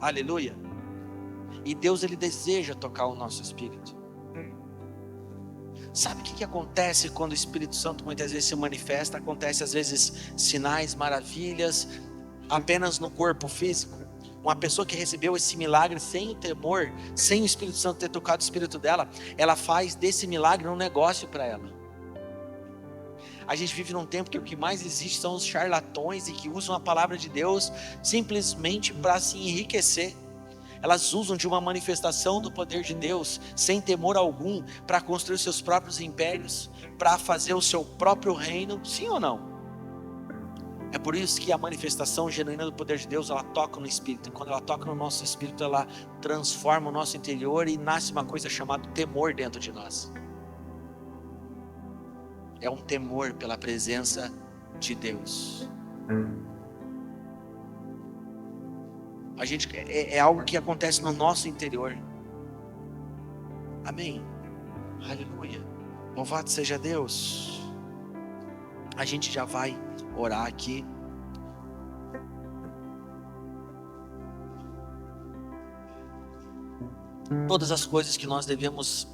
Aleluia. E Deus, Ele deseja tocar o nosso espírito. Sabe o que acontece quando o Espírito Santo muitas vezes se manifesta? Acontece às vezes sinais, maravilhas, apenas no corpo físico. Uma pessoa que recebeu esse milagre sem o temor, sem o Espírito Santo ter tocado o espírito dela, ela faz desse milagre um negócio para ela. A gente vive num tempo que o que mais existe são os charlatões e que usam a palavra de Deus simplesmente para se enriquecer. Elas usam de uma manifestação do poder de Deus, sem temor algum, para construir seus próprios impérios, para fazer o seu próprio reino, sim ou não? É por isso que a manifestação genuína do poder de Deus, ela toca no Espírito. E quando ela toca no nosso Espírito, ela transforma o nosso interior e nasce uma coisa chamada temor dentro de nós. É um temor pela presença de Deus. A gente, é algo que acontece no nosso interior. Amém. Aleluia. Louvado seja Deus. A gente já vai orar aqui. Todas as coisas que nós devemos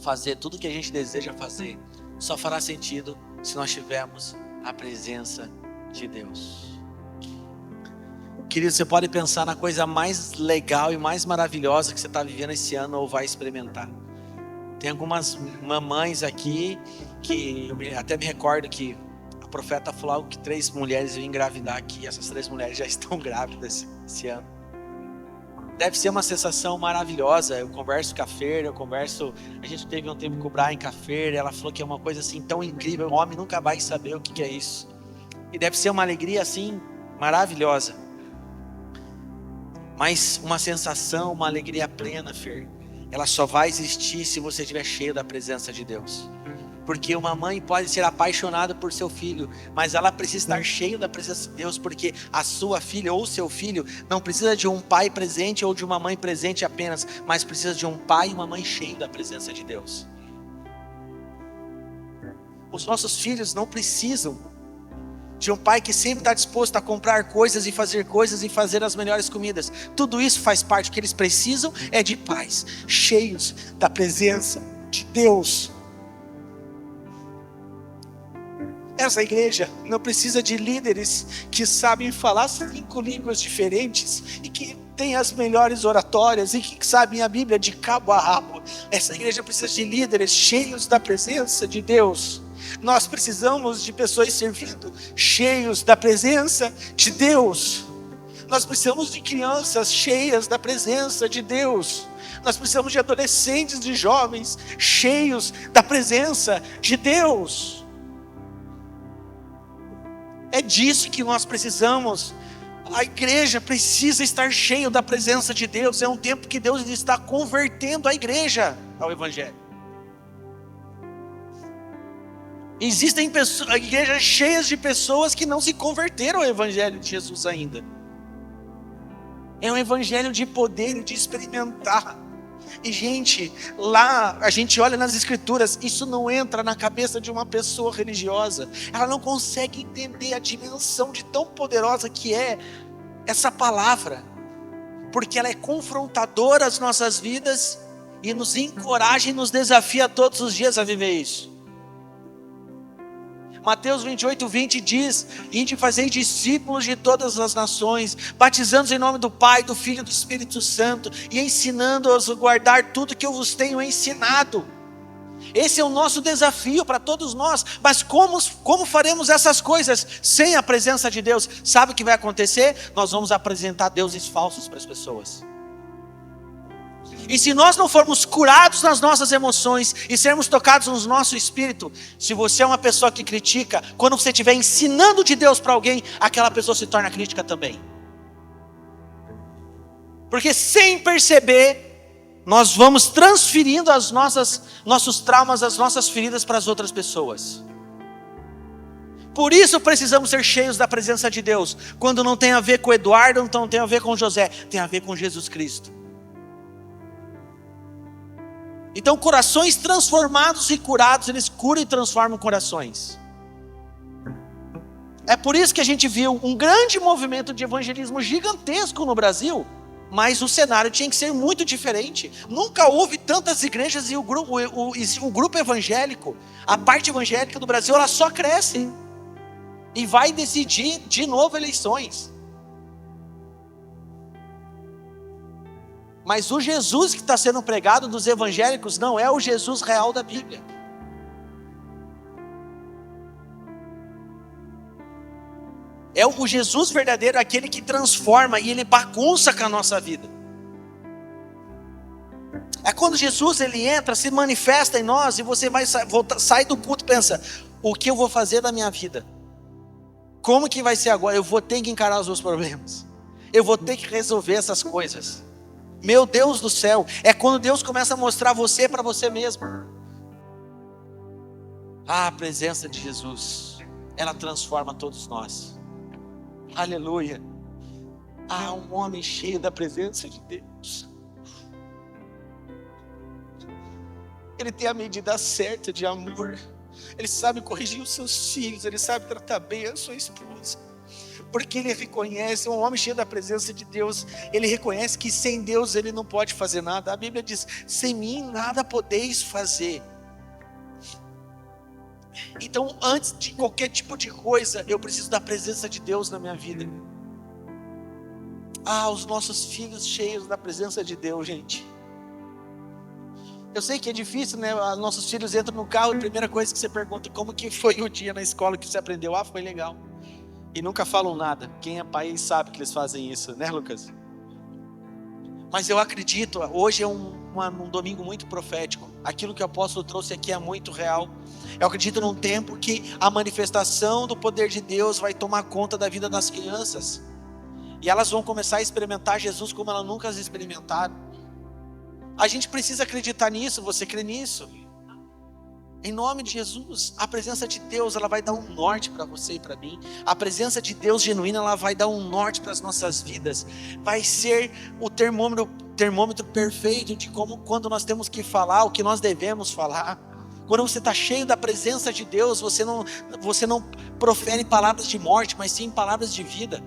fazer, tudo que a gente deseja fazer, só fará sentido se nós tivermos a presença de Deus. Querido, você pode pensar na coisa mais legal e mais maravilhosa que você está vivendo esse ano ou vai experimentar. Tem algumas mamães aqui que eu até me recordo que a profeta falou algo que 3 mulheres iam engravidar aqui. Essas 3 mulheres já estão grávidas esse ano. Deve ser uma sensação maravilhosa. Eu converso com a Fer, a gente teve um tempo com o Brian com a Fer, ela falou que é uma coisa assim tão incrível, o homem nunca vai saber o que é isso. E deve ser uma alegria assim maravilhosa. Mas uma sensação, uma alegria plena, Fer, ela só vai existir se você estiver cheio da presença de Deus. Porque uma mãe pode ser apaixonada por seu filho, mas ela precisa estar cheia da presença de Deus, porque a sua filha ou seu filho não precisa de um pai presente ou de uma mãe presente apenas, mas precisa de um pai e uma mãe cheio da presença de Deus. Os nossos filhos não precisam de um pai que sempre está disposto a comprar coisas e fazer as melhores comidas. Tudo isso faz parte. O que eles precisam é de pais cheios da presença de Deus. Essa igreja não precisa de líderes que sabem falar 5 línguas diferentes e que têm as melhores oratórias e que sabem a Bíblia de cabo a rabo. Essa igreja precisa de líderes cheios da presença de Deus. Nós precisamos de pessoas servindo cheios da presença de Deus. Nós precisamos de crianças cheias da presença de Deus. Nós precisamos de adolescentes, de jovens cheios da presença de Deus. É disso que nós precisamos A igreja precisa estar cheia da presença de Deus. É um tempo que Deus está convertendo a igreja ao Evangelho. Existem igrejas cheias de pessoas que não se converteram ao Evangelho de Jesus ainda. É um evangelho de poder e de experimentar. E gente, lá a gente olha nas escrituras, isso não entra na cabeça de uma pessoa religiosa. Ela não consegue entender a dimensão de tão poderosa que é essa palavra. Porque ela é confrontadora às nossas vidas e nos encoraja e nos desafia todos os dias a viver isso. Mateus 28:20 diz: ide fazei discípulos de todas as nações, batizando-os em nome do Pai, do Filho e do Espírito Santo, e ensinando-os a guardar tudo que eu vos tenho ensinado. Esse é o nosso desafio para todos nós. Mas como faremos essas coisas sem a presença de Deus? Sabe o que vai acontecer? Nós vamos apresentar deuses falsos para as pessoas. E se nós não formos curados nas nossas emoções e sermos tocados no nosso espírito, se você é uma pessoa que critica, quando você estiver ensinando de Deus para alguém, aquela pessoa se torna crítica também. Porque sem perceber, nós vamos transferindo nossos traumas, as nossas feridas para as outras pessoas. Por isso precisamos ser cheios da presença de Deus. Quando não tem a ver com Eduardo, não tem a ver com José, tem a ver com Jesus Cristo. Então, corações transformados e curados, eles curam e transformam corações. É por isso que a gente viu um grande movimento de evangelismo gigantesco no Brasil, mas o cenário tinha que ser muito diferente. Nunca houve tantas igrejas e o grupo evangélico, a parte evangélica do Brasil, ela só cresce. E vai decidir de novo eleições. Mas o Jesus que está sendo pregado dos evangélicos não é o Jesus real da Bíblia. É o Jesus verdadeiro, aquele que transforma e ele bagunça com a nossa vida. É quando Jesus ele entra, se manifesta em nós e você vai sai do culto e pensa: o que eu vou fazer da minha vida? Como que vai ser agora? Eu vou ter que encarar os meus problemas. Eu vou ter que resolver essas coisas. Meu Deus do céu, é quando Deus começa a mostrar você para você mesmo. A presença de Jesus, ela transforma todos nós. Aleluia. Um homem cheio da presença de Deus. Ele tem a medida certa de amor. Ele sabe corrigir os seus filhos, ele sabe tratar bem a sua esposa. Porque ele reconhece, um homem cheio da presença de Deus, ele reconhece que sem Deus ele não pode fazer nada. A Bíblia diz: sem mim nada podeis fazer. Então, antes de qualquer tipo de coisa, eu preciso da presença de Deus na minha vida. Os nossos filhos cheios da presença de Deus, gente. Eu sei que é difícil, né? Nossos filhos entram no carro e a primeira coisa que você pergunta: como que foi o dia na escola que você aprendeu? Foi legal. E nunca falam nada. Quem é pai sabe que eles fazem isso, né, Lucas? Mas eu acredito, hoje é um domingo muito profético. Aquilo que o apóstolo trouxe aqui é muito real. Eu acredito num tempo que a manifestação do poder de Deus vai tomar conta da vida das crianças. E elas vão começar a experimentar Jesus como elas nunca experimentaram. A gente precisa acreditar nisso. Você crê nisso? Em nome de Jesus, a presença de Deus, ela vai dar um norte para você e para mim. A presença de Deus genuína, ela vai dar um norte para as nossas vidas. Vai ser o termômetro perfeito de quando nós temos que falar, o que nós devemos falar. Quando você está cheio da presença de Deus, você não profere palavras de morte, mas sim palavras de vida.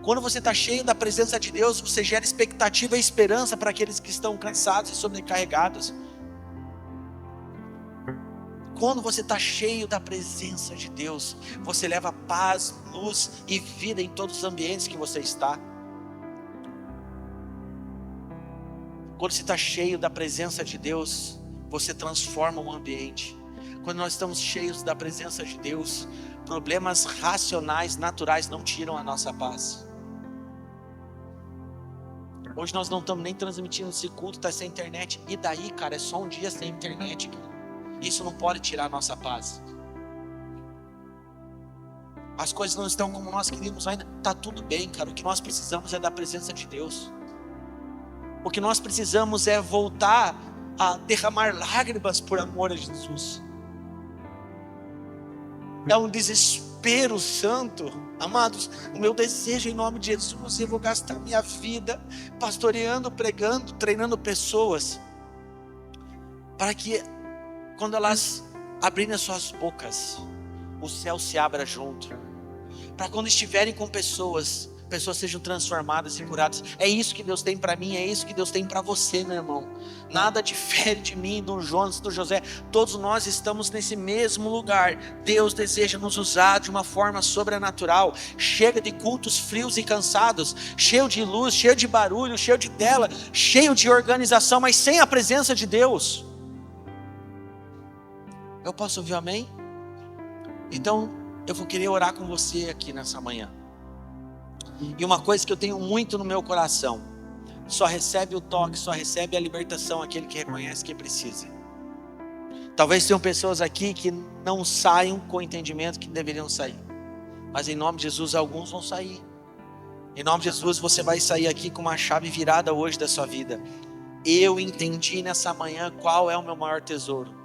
Quando você está cheio da presença de Deus, você gera expectativa e esperança para aqueles que estão cansados e sobrecarregados. Quando você está cheio da presença de Deus, você leva paz, luz e vida em todos os ambientes que você está. Quando você está cheio da presença de Deus, você transforma o ambiente. Quando nós estamos cheios da presença de Deus, problemas racionais, naturais não tiram a nossa paz. Hoje nós não estamos nem transmitindo esse culto, está sem internet. E daí, cara, é só um dia sem internet, cara. Isso não pode tirar a nossa paz. as coisas não estão como nós queríamos ainda, está tudo bem, cara. O que nós precisamos é da presença de Deus. O que nós precisamos é voltar a derramar lágrimas por amor a Jesus. É um desespero santo. Amados, o meu desejo em nome de Jesus, eu vou gastar minha vida pastoreando, pregando, treinando pessoas, para que quando elas abrirem as suas bocas, o céu se abra junto. Para quando estiverem com pessoas sejam transformadas e curadas. É isso que Deus tem para mim, é isso que Deus tem para você, meu irmão. Nada difere de mim, do Jonas, do José. Todos nós estamos nesse mesmo lugar. Deus deseja nos usar de uma forma sobrenatural. Chega de cultos frios e cansados, cheio de luz, cheio de barulho, cheio de tela, cheio de organização, mas sem a presença de Deus. Eu posso ouvir amém? Então, eu vou querer orar com você aqui nessa manhã. E uma coisa que eu tenho muito no meu coração: só recebe o toque, só recebe a libertação aquele que reconhece que precisa. Talvez tenham pessoas aqui que não saiam com o entendimento que deveriam sair, mas em nome de Jesus alguns vão sair. Em nome de Jesus você vai sair aqui com uma chave virada hoje da sua vida. Eu entendi nessa manhã qual é o meu maior tesouro.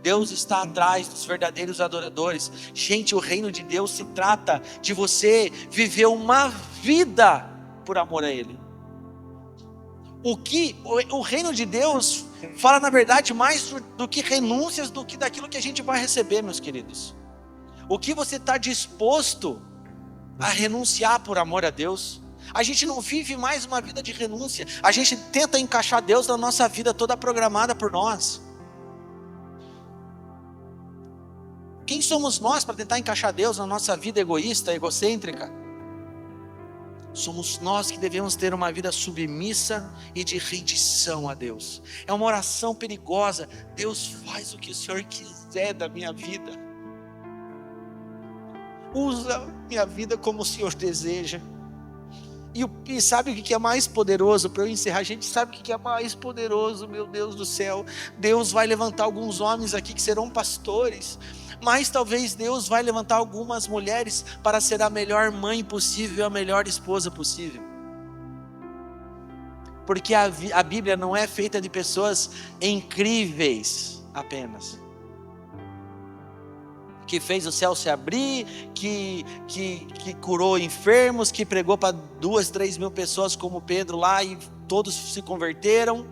Deus está atrás dos verdadeiros adoradores. Gente, o reino de Deus se trata de você viver uma vida por amor a Ele. O reino de Deus fala na verdade mais do que renúncias, do que daquilo que a gente vai receber, meus queridos. O que você está disposto a renunciar por amor a Deus? A gente não vive mais uma vida de renúncia. A gente tenta encaixar Deus na nossa vida toda programada por nós. Quem somos nós para tentar encaixar Deus na nossa vida egoísta, egocêntrica? Somos nós que devemos ter uma vida submissa e de rendição a Deus. É uma oração perigosa. Deus, faz o que o Senhor quiser da minha vida. Usa minha vida como o Senhor deseja. E sabe o que é mais poderoso? Para eu encerrar, a gente sabe o que é mais poderoso, meu Deus do céu. Deus vai levantar alguns homens aqui que serão pastores, mas talvez Deus vai levantar algumas mulheres para ser a melhor mãe possível, a melhor esposa possível. Porque a Bíblia não é feita de pessoas incríveis apenas, que fez o céu se abrir, que curou enfermos, que pregou para 2, 3 mil pessoas como Pedro lá e todos se converteram.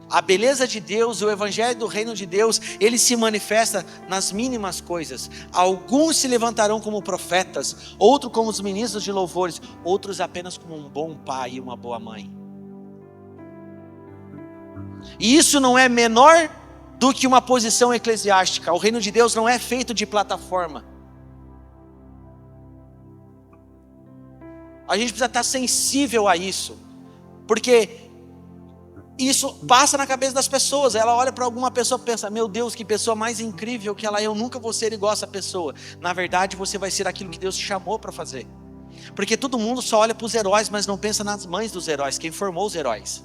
A beleza de Deus, o evangelho do reino de Deus, ele se manifesta nas mínimas coisas. Alguns se levantarão como profetas, outros como os ministros de louvores, outros apenas como um bom pai e uma boa mãe. E isso não é menor do que uma posição eclesiástica. O reino de Deus não é feito de plataforma. A gente precisa estar sensível a isso, porque isso passa na cabeça das pessoas. Ela olha para alguma pessoa e pensa: meu Deus, que pessoa mais incrível que ela é, eu nunca vou ser igual a essa pessoa. Na verdade você vai ser aquilo que Deus te chamou para fazer. Porque todo mundo só olha para os heróis, mas não pensa nas mães dos heróis, quem formou os heróis.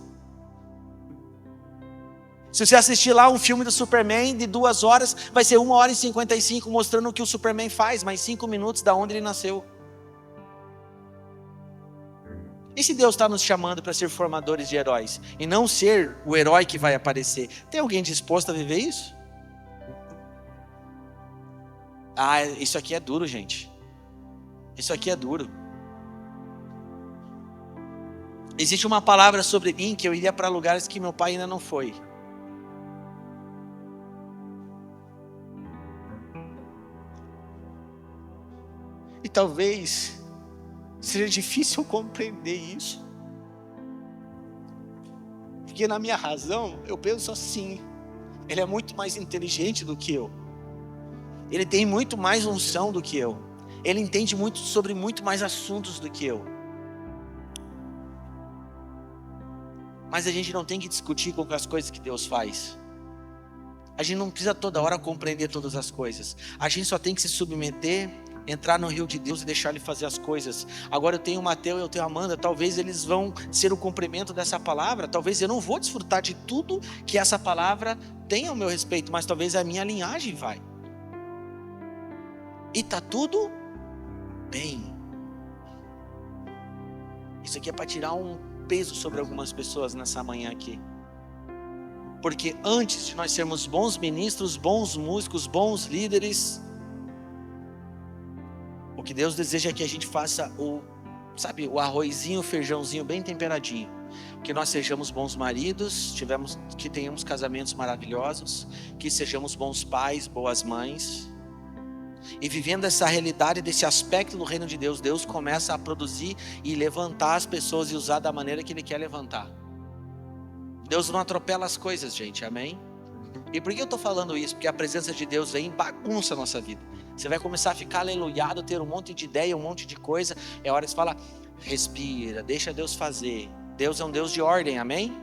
Se você assistir lá um filme do Superman de 2 horas, vai ser 1 hora e 55 mostrando o que o Superman faz, mais 5 minutos da onde ele nasceu. E se Deus está nos chamando para ser formadores de heróis, e não ser o herói que vai aparecer, tem alguém disposto a viver isso? Isso aqui é duro, gente. Isso aqui é duro. Existe uma palavra sobre mim que eu iria para lugares que meu pai ainda não foi. E talvez seja difícil compreender isso, porque na minha razão eu penso assim: ele é muito mais inteligente do que eu, ele tem muito mais unção do que eu, ele entende muito sobre muito mais assuntos do que eu. Mas a gente não tem que discutir com as coisas que Deus faz. A gente não precisa toda hora compreender todas as coisas. A gente só tem que se submeter, entrar no rio de Deus e deixar Ele fazer as coisas. Agora eu tenho o Mateus, eu tenho a Amanda, talvez eles vão ser o cumprimento dessa palavra, talvez eu não vou desfrutar de tudo que essa palavra tem ao meu respeito, mas talvez a minha linhagem vai. E está tudo bem. Isso aqui é para tirar um peso sobre algumas pessoas nessa manhã aqui. Porque antes de nós sermos bons ministros, bons músicos, bons líderes, o que Deus deseja é que a gente faça o arrozinho, o feijãozinho bem temperadinho. Que nós sejamos bons maridos, que tenhamos casamentos maravilhosos, que sejamos bons pais, boas mães. E vivendo essa realidade, desse aspecto do reino de Deus, Deus começa a produzir e levantar as pessoas e usar da maneira que Ele quer levantar. Deus não atropela as coisas, gente, amém? E por que eu estou falando isso? Porque a presença de Deus vem e bagunça a nossa vida. Você vai começar a ficar aleluiado, ter um monte de ideia, um monte de coisa. É hora de você falar, respira, deixa Deus fazer. Deus é um Deus de ordem, amém?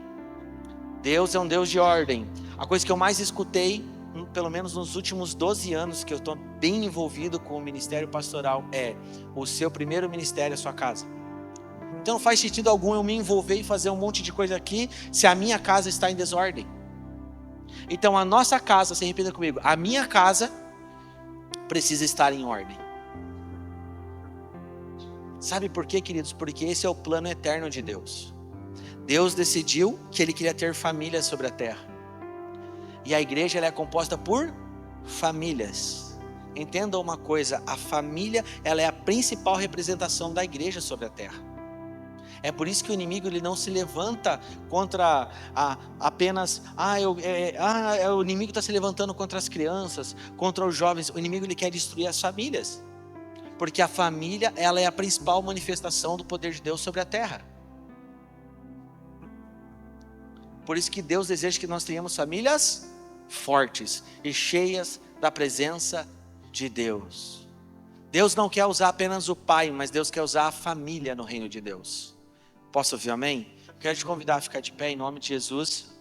Deus é um Deus de ordem. A coisa que eu mais escutei, pelo menos nos últimos 12 anos que eu estou bem envolvido com o ministério pastoral, é: o seu primeiro ministério é a sua casa. Então não faz sentido algum eu me envolver e fazer um monte de coisa aqui se a minha casa está em desordem. Então a nossa casa, se repita comigo, a minha casa precisa estar em ordem. Sabe por quê, queridos? Porque esse é o plano eterno de Deus. Deus decidiu que Ele queria ter famílias sobre a terra. E a igreja ela é composta por famílias. Entenda uma coisa, a família ela é a principal representação da igreja sobre a terra. É por isso que o inimigo ele não se levanta contra apenas... o inimigo está se levantando contra as crianças, contra os jovens. O inimigo ele quer destruir as famílias. Porque a família ela é a principal manifestação do poder de Deus sobre a terra. Por isso que Deus deseja que nós tenhamos famílias fortes e cheias da presença de Deus. Deus não quer usar apenas o pai, mas Deus quer usar a família no reino de Deus. Posso ouvir amém? Quero te convidar a ficar de pé em nome de Jesus.